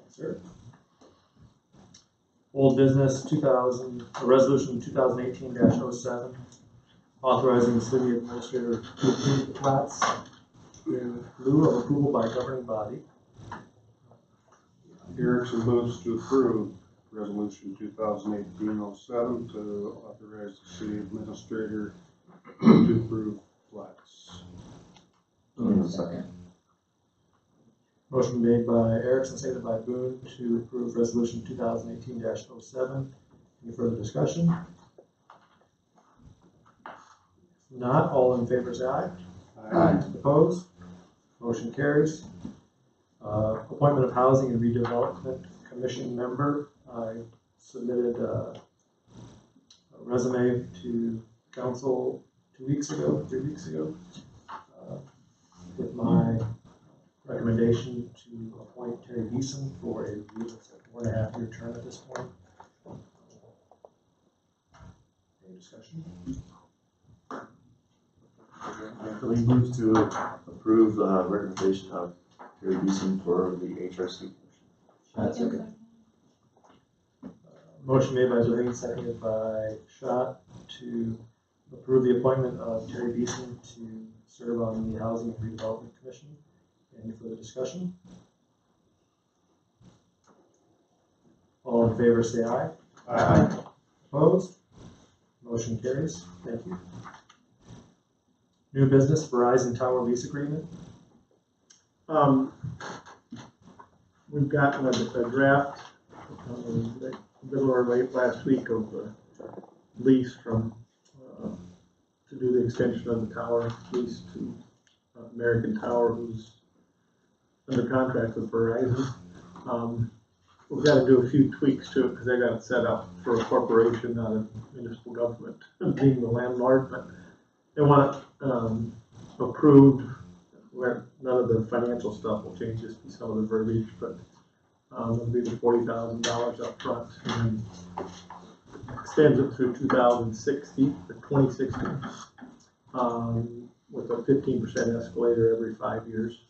Sir. Old business resolution 2018-07, authorizing the city administrator to approve the plats in lieu of approval by governing body. Erickson moves to approve resolution 2018-07 to authorize the city administrator to approve plats. Second. Motion made by Erickson, seconded by Boone to approve resolution 2018-07. Any further discussion? If not, all in favor say aye. Aye. Opposed? Motion carries. Appointment of Housing and Redevelopment Commission member. I submitted a resume to council 3 weeks ago, with my recommendation to appoint Terry Beeson for a 4.5-year term at this point. Any discussion? I move to approve the recommendation of Terry Beeson for the HRC Commission. Motion made by Jolene, seconded by Schott to approve the appointment of Terry Beeson to serve on the Housing and Redevelopment Commission. Any further discussion? All in favor say aye. Aye. Opposed? Motion carries. Thank you. New business, Verizon Tower lease agreement. We've gotten a draft, middle or late last week of the lease from, to do the extension of the tower lease to American Tower, who's under contract with Verizon. we've gotta do a few tweaks to it, cause I got it set up for a corporation, not a municipal government, being the landlord, but they want it, approved, where none of the financial stuff will change, just be some of the verbiage, but, it'll be the $40,000 up front, and then extends it through 2060, or 2060, with a 15% escalator every 5 years.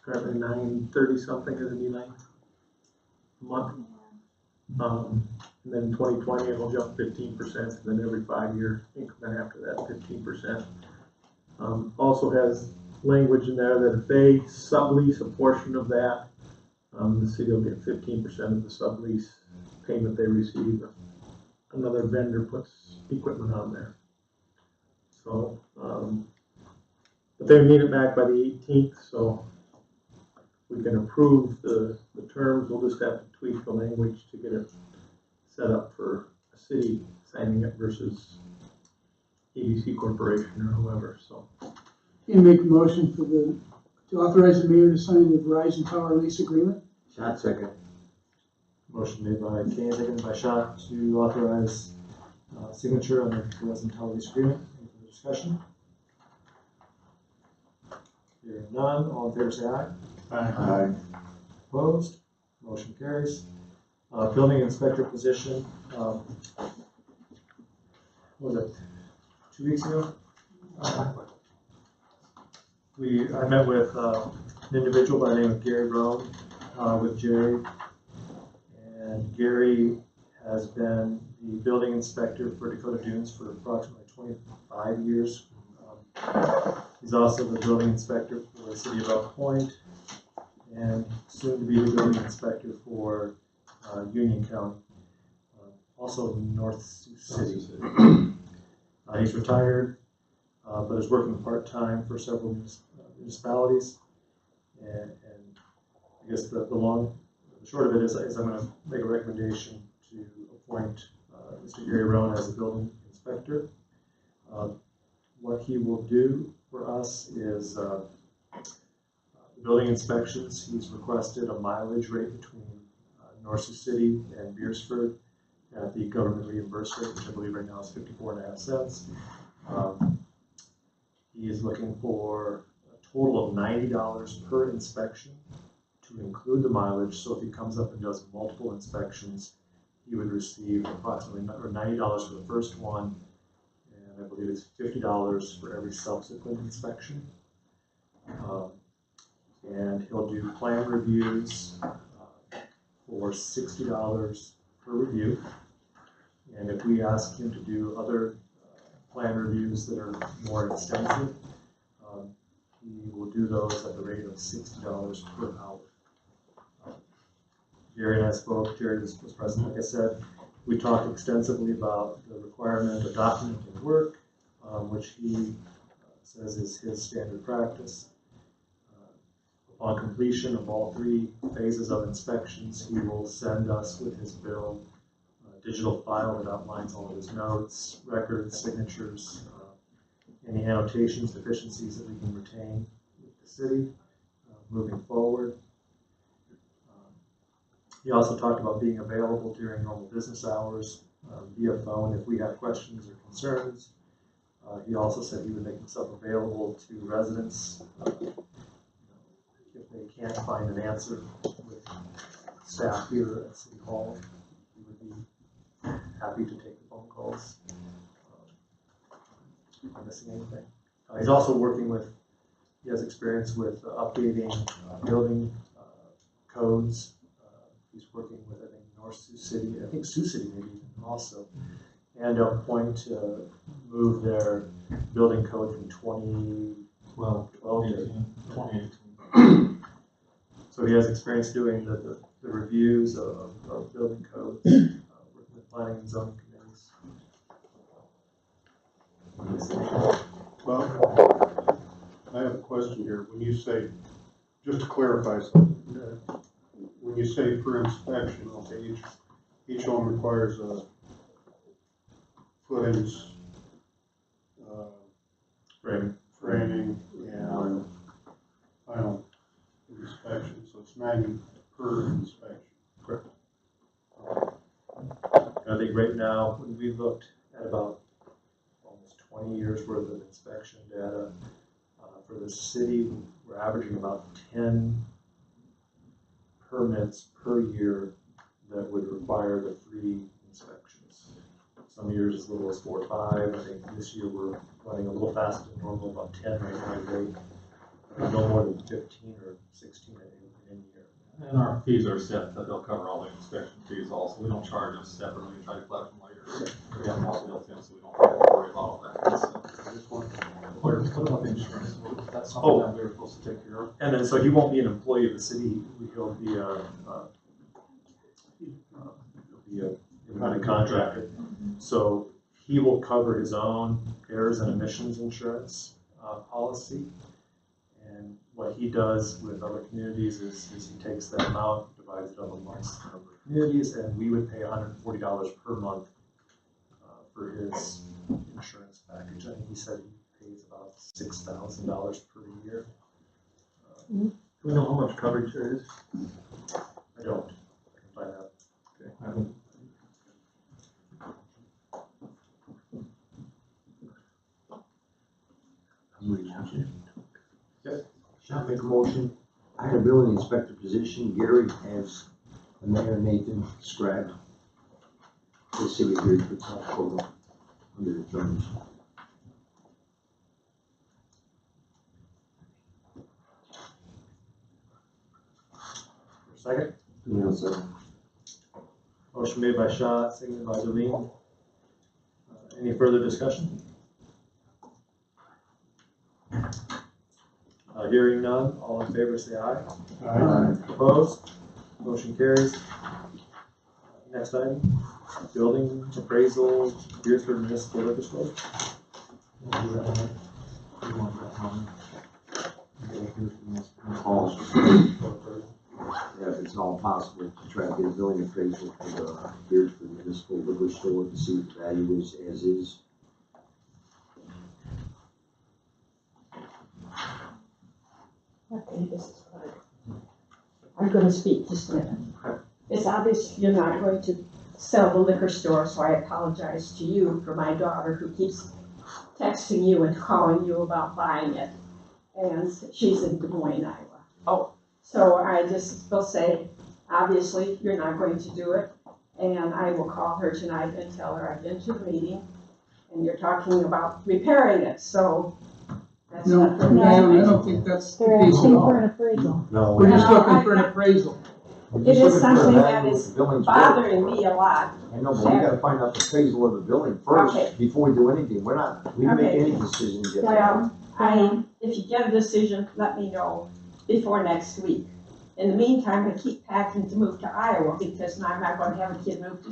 Currently 930 something, isn't it, 9 a month? And then in 2020, it'll jump 15%, and then every 5-year increment after that, 15%. Also has language in there that if they sublease a portion of that, the city will get 15% of the sublease payment they receive. Another vendor puts equipment on there. So, but they need it back by the 18th, so we can approve the terms. We'll just have to tweak the language to get it set up for a city signing it versus ABC Corporation or whoever, so. You make a motion to authorize the mayor to sign the Verizon Tower lease agreement. Shot second. Motion made by Kane, seconded by Schott to authorize signature on the Verizon Tower lease agreement. Any further discussion? Hearing none, all in favor say aye. Aye. Opposed? Motion carries. Building inspector position, what was it, 2 weeks ago? I met with an individual by the name of Gary Rowe with Jerry. And Gary has been the building inspector for Dakota Dunes for approximately 25 years. He's also the building inspector for the city of Elk Point, and soon to be the building inspector for Union County, also North Sioux City. He's retired, but is working part-time for several municipalities. And I guess the short of it is I'm going to make a recommendation to appoint Mr. Gary Rowan as the building inspector. What he will do for us is building inspections. He's requested a mileage rate between North Sioux City and Beresford at the government reimbursed rate, which I believe right now is 54.5 cents. He is looking for a total of $90 per inspection to include the mileage. So if he comes up and does multiple inspections, he would receive approximately $90 for the first one, and I believe it's $50 for every subsequent inspection. And he'll do plan reviews for $60 per review. And if we ask him to do other plan reviews that are more extensive, he will do those at the rate of $60 per hour. Jerry and I spoke, Jerry was present, like I said. We talked extensively about the requirement of documenting work, which he says is his standard practice. Upon completion of all 3 phases of inspections, he will send us with his bill a digital file that outlines all of his notes, records, signatures, any annotations, deficiencies that we can retain with the city moving forward. He also talked about being available during normal business hours via phone if we have questions or concerns. He also said he would make himself available to residents if they can't find an answer with staff here at City Hall. He would be happy to take the phone calls if I'm missing anything. He's also working with, he has experience with updating building codes. He's working with, I think, North Sioux City, I think Sioux City maybe even also, and Elk Point to move their building code from 2012 to 2018. So he has experience doing the reviews of building codes, working with planning and zoning committees. Well, I have a question here. When you say, just to clarify something, when you say for inspection, okay, each one requires a footings, framing, and final inspection, so it's 90 per inspection. I think right now, when we looked at about almost 20 years worth of inspection data, for the city, we're averaging about 10 permits per year that would require the 3 inspections. Some years as little as 4 or 5. I think this year we're running a little faster than normal, about 10 right now today. No more than 15 or 16 in any year. And our fees are set that they'll cover all the inspection fees also. We don't charge them separately, we try to collect them later. We have them all built in, so we don't have to worry about all that kind of stuff. What about the insurance? That's something that we were supposed to take care of. And then, so he won't be an employee of the city, he'll be a independent contractor. So he will cover his own errors and emissions insurance policy. And what he does with other communities is he takes that amount, divides it up amongst the number of communities, and we would pay $140 per month for his insurance package. I think he said he pays about $6,000 per year. Do we know how much coverage there is? I don't. I can find out. Okay. Shall I make a motion? Hire building inspector position, Gary as the mayor Nathan described. The city of Beresford, South Dakota, under the terms. Second? Second. Motion made by Shaw, seconded by Delene. Any further discussion? Hearing none, all in favor say aye. Aye. Opposed? Motion carries. Next item, building appraisal, Beresford Municipal Liquor Store. Calls. Yeah, if it's all possible, to try to get a building appraisal for the Beresford Municipal Liquor Store to see what the value is as is. Okay, this is Clark. I'm gonna speak just a minute. It's obvious you're not going to sell the liquor store, so I apologize to you for my daughter who keeps texting you and calling you about buying it. And she's in Des Moines, Iowa. Oh. So I just will say, obviously, you're not going to do it. And I will call her tonight and tell her I've been to the meeting and you're talking about repairing it, so that's No, not for no, I me. don't think that's the They're case at asking for all. an appraisal. No. We're just No, looking for an appraisal. It is something that is bothering. bothering me a lot. I know, but we gotta find out the appraisal of the building first, Okay. before we do anything. We don't make Okay. any decisions yet. Well, if you get a decision, let me know before next week. In the meantime, I keep packing to move to Iowa because now I'm not going to have a kid move to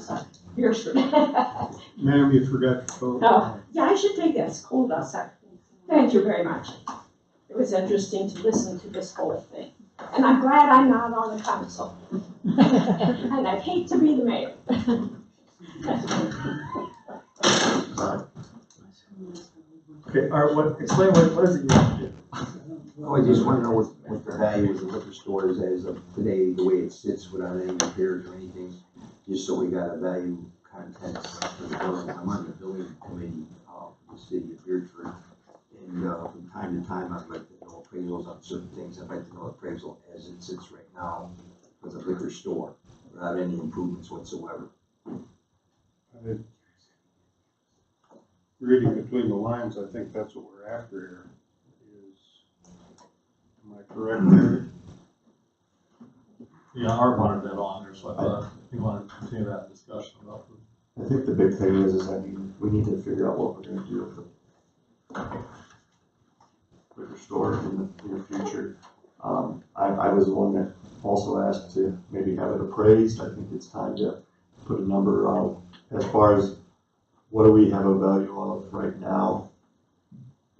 Beresford. Ma'am, you forgot to vote. No, yeah, I should take that. It's cold outside. Thank you very much. It was interesting to listen to this whole thing. And I'm glad I'm not on the council. And I'd hate to be the mayor. Okay, all right, explain what is it you want to do? I just wanna know what the value of the liquor store is as of today, the way it sits without any repairs or anything, just so we got a value contents for the building. I'm on the building committee, for the city of Beresford. And, from time to time, I'd like to know appraisals on certain things. I'd like to know appraisal as it sits right now for the liquor store, without any improvements whatsoever. Reading between the lines, I think that's what we're after here. Am I correct, Mary? Yeah, Art wanted that on there, so I thought he wanted to continue that discussion about it. I think the big thing is I mean, we need to figure out what we're gonna do with the liquor store in the near future. I was the one that also asked to maybe have it appraised. I think it's time to put a number on as far as what do we have a value of right now?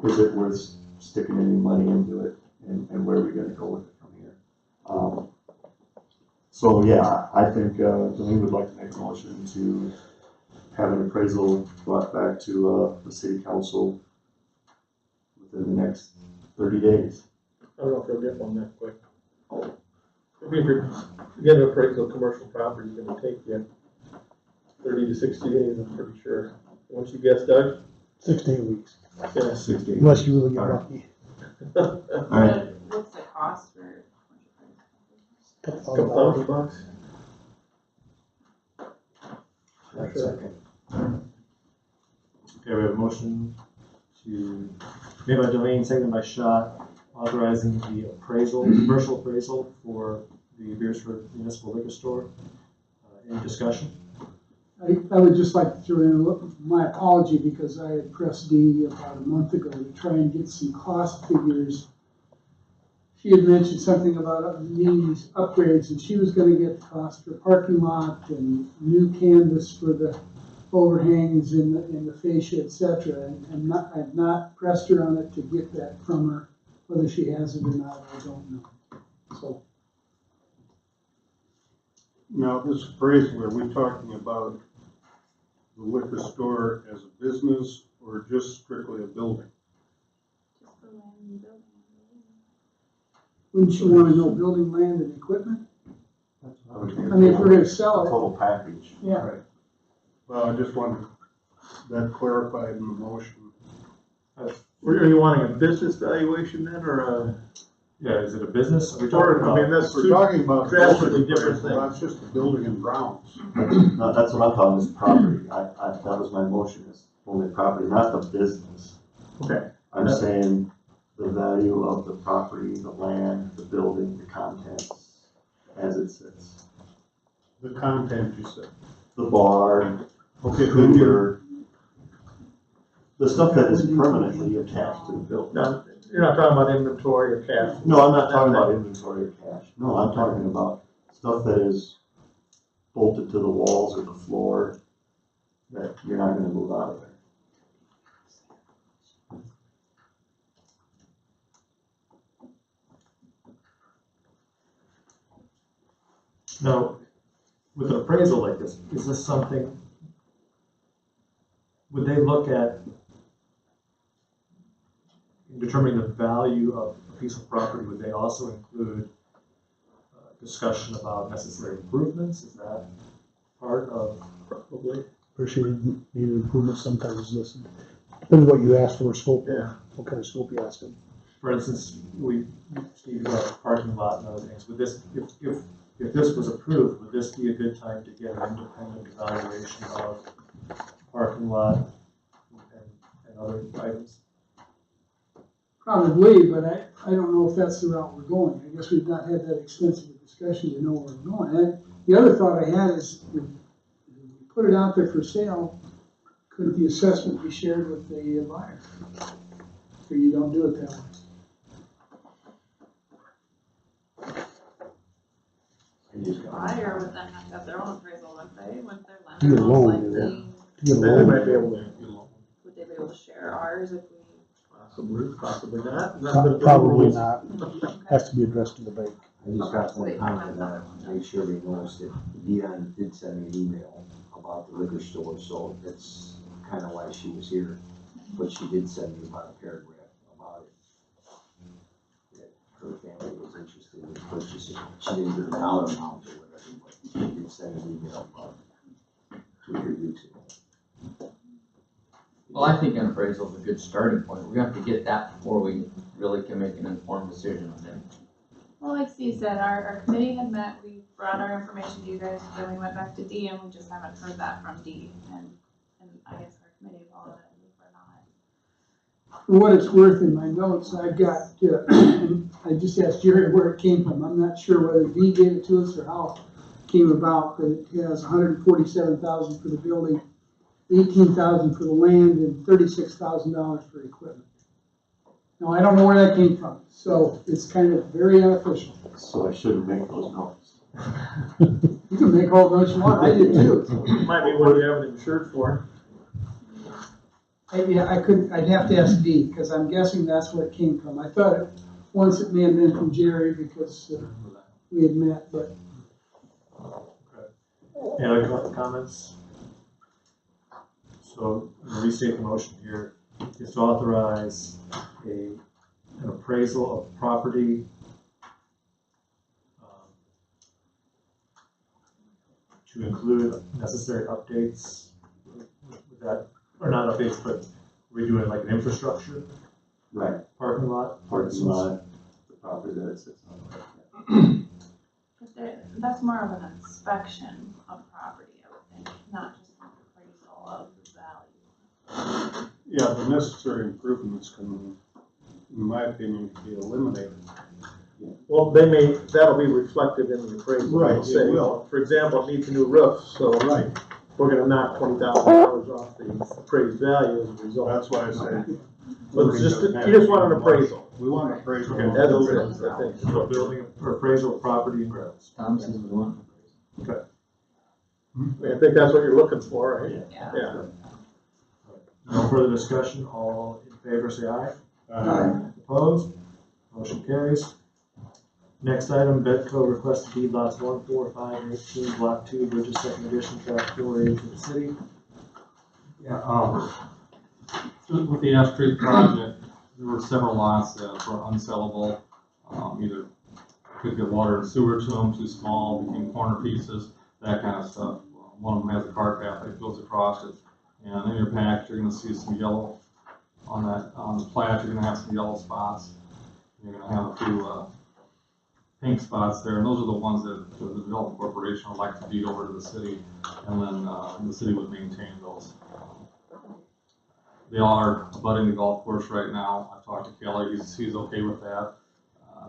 Is it worth sticking any money into it? And where are we gonna go with it from here? So yeah, I think, we would like to make a motion to have an appraisal brought back to, the city council within the next 30 days. I don't know if they'll get one that quick. I mean, if you're getting an appraisal of commercial property, it's gonna take you 30 to 60 days, I'm pretty sure. Once you guess, Doug? 6 to 8 weeks, Yeah. 60. unless you really get lucky. Alright. What's the cost for? Couple $1,000. That's second. Okay, we have a motion made by Delane, seconded by Schott, authorizing the commercial appraisal for the Beresford Municipal Liquor Store. Any discussion? I would just like to throw in my apology because I had pressed D about a month ago to try and get some cost figures. She had mentioned something about these upgrades, and she was gonna get the cost for parking lot and new canvas for the overhangs in the fascia, et cetera. And I've not pressed her on it to get that from her. Whether she has it or not, I don't know. So, Now, this appraisal, are we talking about the liquor store as a business or just strictly a building? Just the land and building. wouldn't you wanna know building, land, and equipment? I would I mean, if we're gonna sell it, Total package. yeah. Well, I just wanted that clarified in the motion. Are you wanting a business valuation then, or a? Yeah, is it a business? Are we Or, talking I mean, about? that's We're two talking about drastically building different appraisal, things. that's just the building and grounds. No, that's what I'm talking, is property. That was my motion, is only property, not the business. Okay. I'm saying the value of the property, the land, the building, the contents, as it sits. The content, you said. The bar, Okay, then you, cooler, the stuff that is permanently attached to the building. No, you're not talking about inventory or cash. No, I'm not talking about inventory or cash. No, I'm talking about stuff that is bolted to the walls or the floor that you're not gonna move out of there. Now, with an appraisal like this, is this something, would they look at in determining the value of a piece of property, would they also include discussion about necessary improvements? Is that part of? Probably. Appreciated needed improvements sometimes is listed. Depends what you ask for, scope, Yeah. what kind of scope you ask them. For instance, Steve got a parking lot and other things. Would this, if this was approved, would this be a good time to get an independent evaluation of parking lot and other items? Probably, but I don't know if that's the route we're going. I guess we've not had that extensive a discussion to know where we're going. The other thought I had is, if we put it out there for sale, couldn't the assessment be shared with the buyer? Or you don't do it that way? Buyer would then have to have their own appraisal, wouldn't they? Wouldn't their To get lender a most loan, likely, To get a They loan. might be able to, would they be able to share ours if we? possibly not. Probably not. Has to be addressed to the bank. I just got one comment on it, make sure they noticed that Dion did send me an email about the liquor store, so that's kinda why she was here. But she did send me about a paragraph about it. That her family was interested in purchasing, she didn't give a dollar amount or whatever, but she did send an email about 2 or 3 weeks ago. Well, I think an appraisal is a good starting point. We have to get that before we really can make an informed decision on it. Well, like Steve said, our committee had met, we brought our information to you guys, then we went back to D, and we just haven't heard that from D, and I guess our committee followed it, and we're not. For what it's worth, in my notes, I've got, I just asked Jerry where it came from. I'm not sure whether Dee gave it to us or how it came about, but it has $147,000 for the building, $18,000 for the land, and $36,000 for equipment. Now, I don't know where that came from, so it's kind of very unofficial. So I shouldn't make those notes. You can make all those you want, I did too. Might be what you have it insured for. I'd have to ask Dee, because I'm guessing that's where it came from. I thought once it may have been from Jerry, because we had met, but. Any other comments? So, I'm gonna restate the motion here, is to authorize an appraisal of property to include necessary updates with that, or not updates, but redoing like an infrastructure, Right, parking lot. Parking lot, the property that it sits on. That's more of an inspection of property, I would think, not just an appraisal of the value. Yeah, the necessary improvements can, in my opinion, be eliminated. Well, that'll be reflected in the appraisal. Right, They'll it say, will. For example, it needs a new roof, so Right. we're gonna knock $20,000 off the appraised value as a result. That's why I say. But it's just, you just want an appraisal. We want an appraisal. Okay, That's it, I think. So building or appraisal of property and grounds. Tom says we want. I think that's what you're looking for, right? Yeah. No further discussion, all in favor say aye. Aye. Opposed? Motion carries. Next item, Bedco requests deed lots 1, 4, 5, and 18, block 2, Bridges Second Edition, tract 4A to the city. Yeah, with the F Street project, there were several lots that were unsellable. Either could get water and sewer to them, too small, became corner pieces, that kind of stuff. One of them has a cart path that goes across it. And in your pack, you're gonna see some yellow on the plat, you're gonna have some yellow spots. You're gonna have a few, pink spots there, and those are the ones that the development corporation would like to deed over to the city, and then, the city would maintain those. They are abutting the golf course right now. I've talked to Kelly, he's okay with that.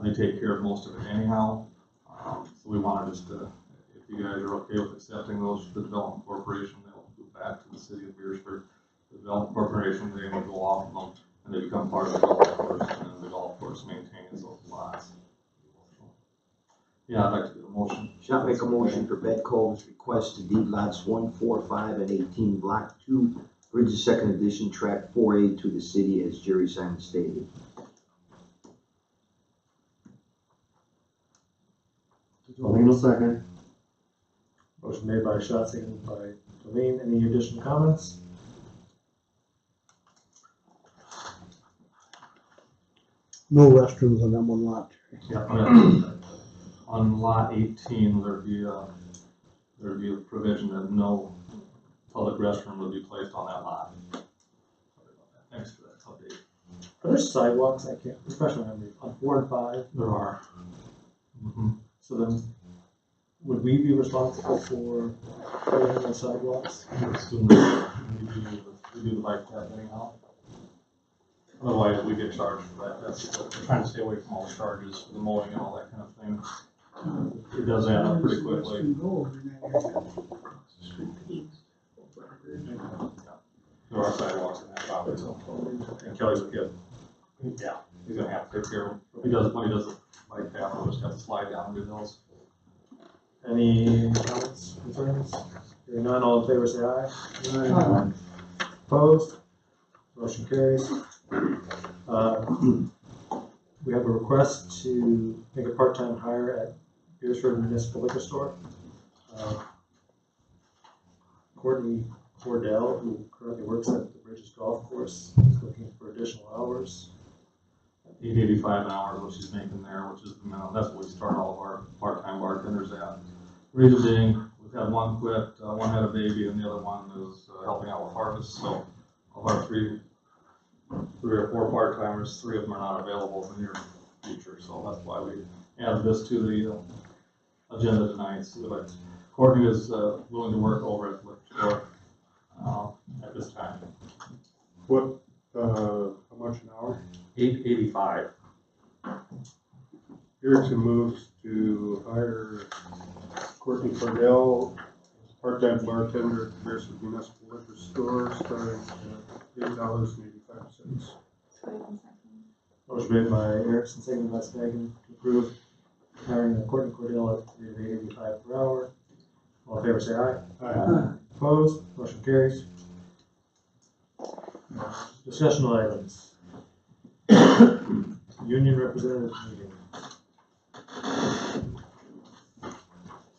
They take care of most of it anyhow. So we wanted just to, if you guys are okay with accepting those to the development corporation, they'll go back to the city of Beresford. The development corporation, they will go off of them, and they become part of the golf course, and then the golf course maintains those lots. Yeah, I'd like to get a motion. shall I make a motion for Bedco's request to deed lots 1, 4, 5, and 18, block 2, Bridges Second Edition, tract 4A to the city as Jerry Simon stated. Jolene second. Motion made by Scott, seconded by Jolene. Any additional comments? No restrooms on that one lot. Yeah. On lot 18, there'd be a provision that no public restroom would be placed on that lot. Sorry about that. Thanks for that update. Are there sidewalks? I can't, especially on 4 and 5. There are. Mm-hmm. So then, would we be responsible for putting in the sidewalks? Assume that we do the bike path anyhow. Otherwise, we get charged for that. We're trying to stay away from all the charges for the mowing and all that kind of thing. It does add up pretty quickly. There are sidewalks in that property, and Kelly's a kid. Yeah, he's gonna have to take care of them. When he does the bike path, he'll just have to slide down and do those. Any comments, concerns? Hearing none, all in favor say aye. Aye. Opposed? Motion carries. We have a request to make a part-time hire at Beresford Municipal Liquor Store. Courtney Cordell, who currently works at the Bridges Golf Course, is looking for additional hours. $8.85 an hour is what she's making there, which is the minimum. That's what we start all of our part-time bartenders at. Reason being, we've had one quit, one had a baby, and the other one is helping out with harvest. So of our three or four part-timers, 3 of them are not available in the near future. So that's why we added this to the agenda tonight. So that Courtney is willing to work over at the liquor store at this time. What, how much an hour? $8.85. Erickson moves to hire Courtney Cordell as a part-time bartender at the Beresford Municipal Liquor Store, starting at $8.85. Motion made by Erickson, seconded by Stegman, to approve hiring Courtney Cordell at the rate of $8.85 per hour. All in favor say aye. Aye. Opposed? Motion carries. Discussional items. Union representative meeting.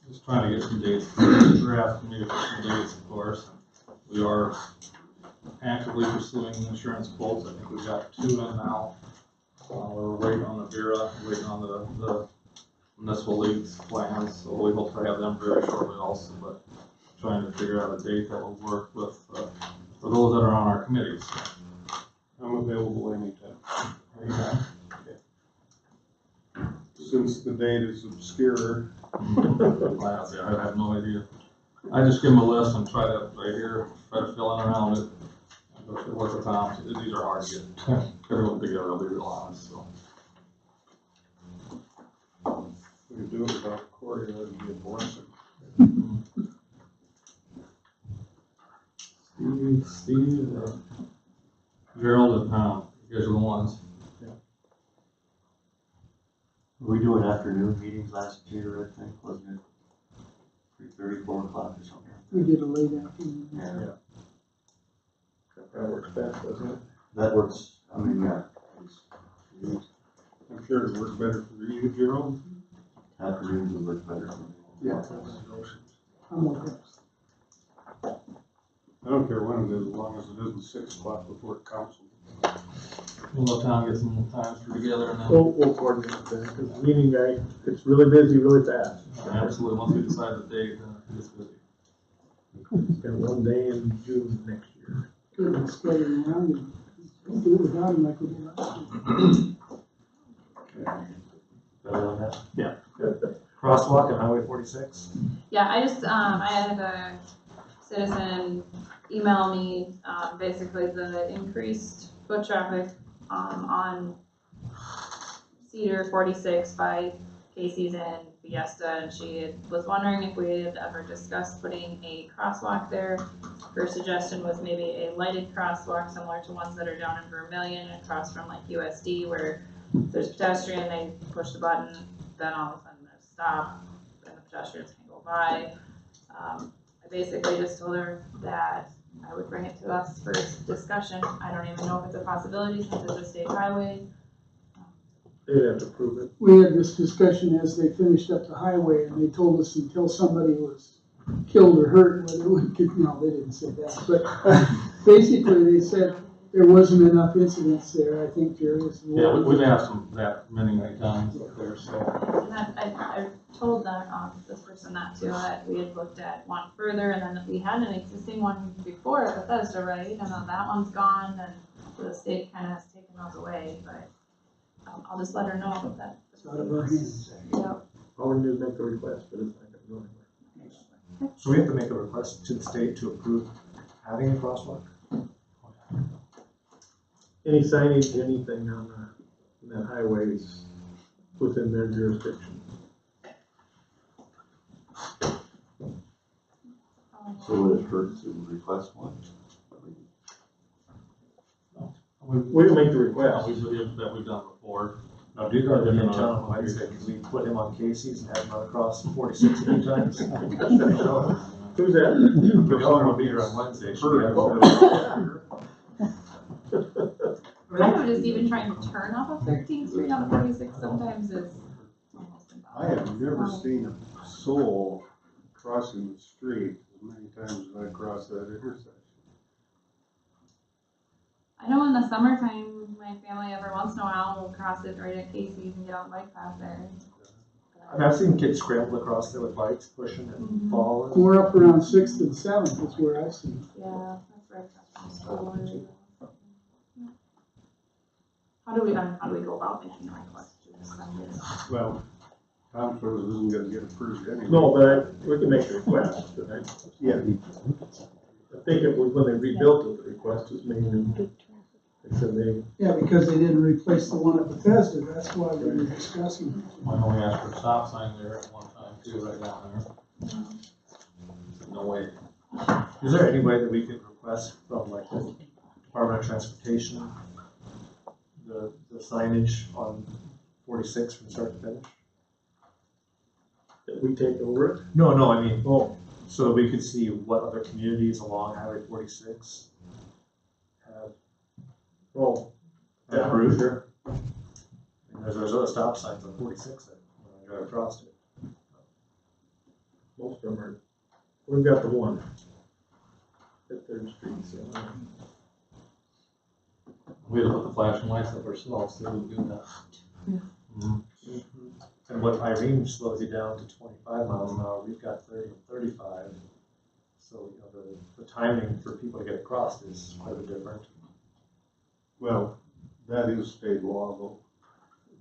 Just trying to get some dates. You're asking me for some dates, of course. We are actively pursuing insurance quotes. I think we've got 2 in now. We're waiting on the Vera, waiting on the municipal leagues plans, so we hope to have them very shortly also, but trying to figure out a date that will work with, for those that are on our committees. I'm available anytime. Anytime. Since the date is obscure, I have no idea. I just give them a list and try to, right here, try to fill in around it. What's the time? These are hard to get everyone together, I'll be real honest, so. we could do it without Corey, that'd be a blessing. Steve, Gerald and Tom, you guys are the ones. Were we doing afternoon meetings last year, I think, wasn't it? 3:30, 4 o'clock or something? We did a late afternoon. Yeah, That works best, doesn't it? that works, I mean, yeah. I'm sure it works better for you, Gerald. Afternoons would work better for me. Yeah. I'm okay. I don't care when it is, as long as it isn't 6 o'clock before council. We'll let Tom get some times for together and then. We'll coordinate that, because the meeting guy, it's really busy, really fast. Absolutely, once we decide the date, it's busy. It's got one day in June next year. Good, and spread it around and we'll do it without him like we did last year. Better than that? Yeah. Crosswalk on Highway 46? Yeah, I just, I had a citizen email me, basically the increased foot traffic, on Cedar 46 by Casey's and Fiesta, and she was wondering if we had ever discussed putting a crosswalk there. Her suggestion was maybe a lighted crosswalk similar to ones that are down in Vermilion across from like USD, where if there's a pedestrian, they push the button, then all of a sudden there's a stop, and the pedestrians can go by. I basically just told her that I would bring it to us for discussion. I don't even know if it's a possibility since it's a state highway. They'd have to prove it. We had this discussion as they finished up the highway, and they told us until somebody was killed or hurt, whether we could, no, they didn't say that, but basically they said there wasn't enough incidents there, I think, Jerry. Yeah, we've asked them that many times up there, so. And that, I told that, this person that too, that we had looked at one further, and then we had an existing one before at Bethesda, right? And then that one's gone, and the state kind of has taken those away, but I'll just let her know that. It's out of our hands. Yep. All we do is make the request, but it's not gonna go anywhere. So we have to make a request to the state to approve having a crosswalk? Any signage, anything on that highway is within their jurisdiction. So would it hurt to request one? We can make the request. We've done before. Now, Duke already been in town on Wednesday, can we put him on Casey's and have him run across 46 a few times? Who's that? The owner will be here on Wednesday. Should we have- I know just even trying to turn off of 13th Street on 46 sometimes is almost impossible. I have never seen a soul crossing the street as many times as I cross that intersection. I know in the summertime, my family every once in a while will cross it right at Casey's and get on the bike path there. And I've seen kids scramble across there with bikes, pushing and falling. We're up around 6th and 7th is where I see it. Yeah, that's right across from school. How do we go about making a request to send this? Well, Tom sort of isn't gonna get approved anyway. No, but we can make the request. But Yeah. I think it was when they rebuilt it, the request was made, and they said they, Yeah, because they didn't replace the one at Bethesda, that's why we were discussing. I know we asked for a stop sign there at one time too, right down there. No way. Is there any way that we could request from like the Department of Transportation, the signage on 46 from start to finish? that we take over it. No, I mean, so that we could see what other communities along Highway 46 have approved. And there's other stop signs on 46 that when I drive across it. Most of them are, we've got the one at Third Street, so. We had to put the flashing lights up ourselves, so we would do that. Mhm. And what Irene slows you down to 25 miles an hour, we've got 30 and 35. So, you know, the timing for people to get across is quite a bit different. Well, that is state law, though.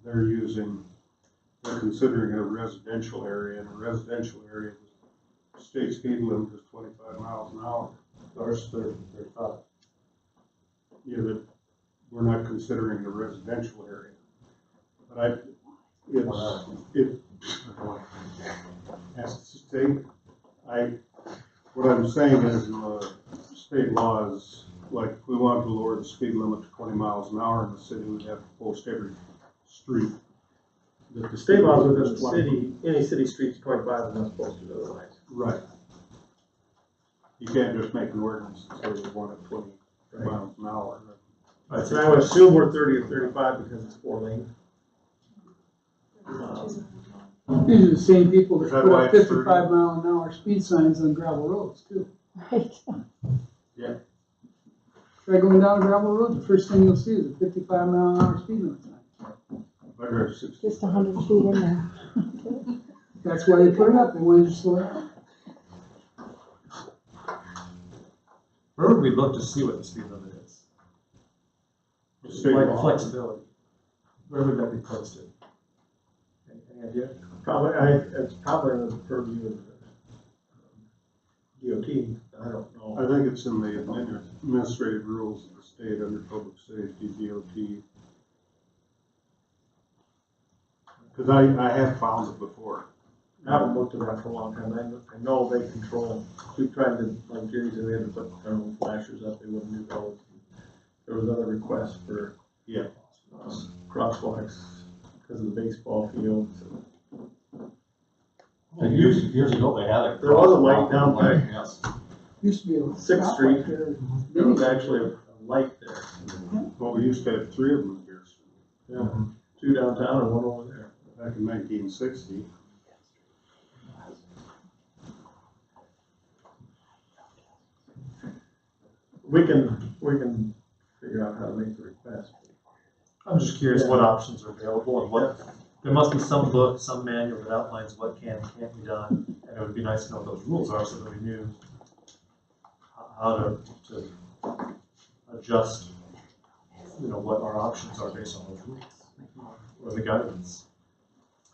They're considering a residential area, and a residential area, the state speed limit is 25 miles an hour. Ours 30 and 35. Yeah, that we're not considering the residential area. But as to state, what I'm saying is, state laws, like, if we wanted to lower the speed limit to 20 miles an hour in the city, we'd have to post every street. That The state laws within the city, any city streets 25 and not posted otherwise. Right. You can't just make an ordinance and say we want it 20 miles an hour. And I would assume we're 30 or 35 because it's 4 lane. These are the same people that Is that put why up it's 55-mile-an-hour speed signs on gravel roads too. Right. Yeah. Try going down a gravel road, the first thing you'll see is a 55-mile-an-hour speed limit sign. I drive 60. Just 100 feet in there. That's why they put it up, they wanted you to slow down. Where would we look to see what the speed limit is? State Like law. flexibility. Where would that be posted? Any idea? It's probably in the purview of DOT, I don't know. I think it's in the administrative rules of the state under public safety, DOT. Because I have found it before. I haven't looked at that for a long time, I know they control, we tried to, like Jerry said, we had to put their own flashers up, they wouldn't do those. There was other requests for, Yeah. crosswalks because of the baseball fields. And years ago, they had it. There was a light down by Yes. Used to be able to. 6th stop Street. right there. There was actually a light there. Well, we used to have 3 of them here Yeah, 2 downtown and 1 over there. back in 1960. We can figure out how to make the request. I'm just curious what options are available and what, there must be some book, some manual that outlines what can and can't be done. And it would be nice to know what those rules are so that we knew how to adjust, you know, what our options are based on those rules or the guidance.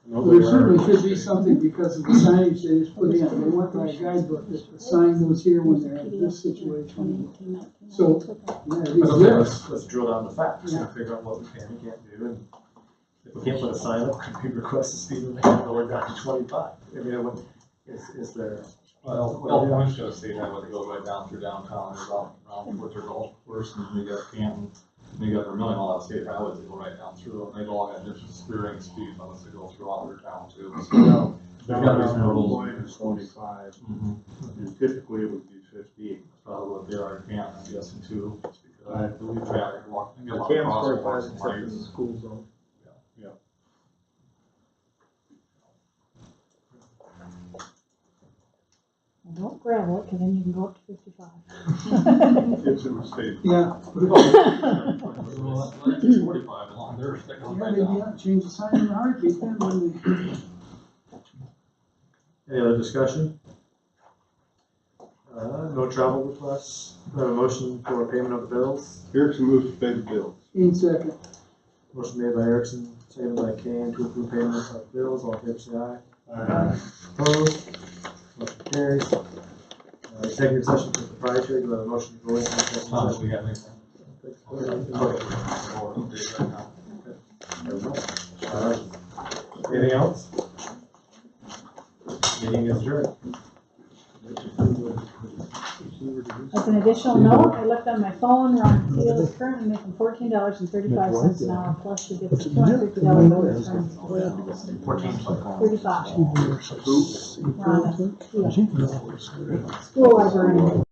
Well, there certainly should be something because of the signage they just put in, they want like a guidebook, that the sign goes here when they're in this situation. So, yeah, these lists, Let's drill down the facts and figure out what we can and can't do. And if we can't put a sign up, could we request a speed limit lower down to 25? I mean, is there? Well, Point's gonna say that when it goes right down through downtown, and around towards their golf course, and you got Canton, and you got Vermillion, all that state highways that go right down through, and they've all got different steering speeds unless they go through all their town too. So, there's gotta be some rules. Point is 25, Mhm. and typically it would be 50. That's probably what they are in Canton, I'm guessing too, just because I believe traffic walk, you The get a lot of camp's 45 crosswalks and except in the lights. school zone. Well, don't gravel it, because then you can go up to 55. It's in the state. yeah. Well, it's 45 along there, that goes Yeah, right maybe, down. yeah, change the sign in the heartbeat then when they. Any other discussion? No travel requests, motion for payment of the bills. Erickson moves to pay the bills. In second. Motion made by Erickson, seconded by Kane to approve payment of bills, all in favor say aye. Opposed? Motion carries. Executive session for proprietary, do I have a motion to go into executive Tom, session? we got anything? Or update right now? All right. Anything else? Meeting is adjourned. As an additional note, I looked on my phone, Ron Field is currently making $14.35 an hour, plus she gets a $250 bonus from the 35. Ron Field, school librarian.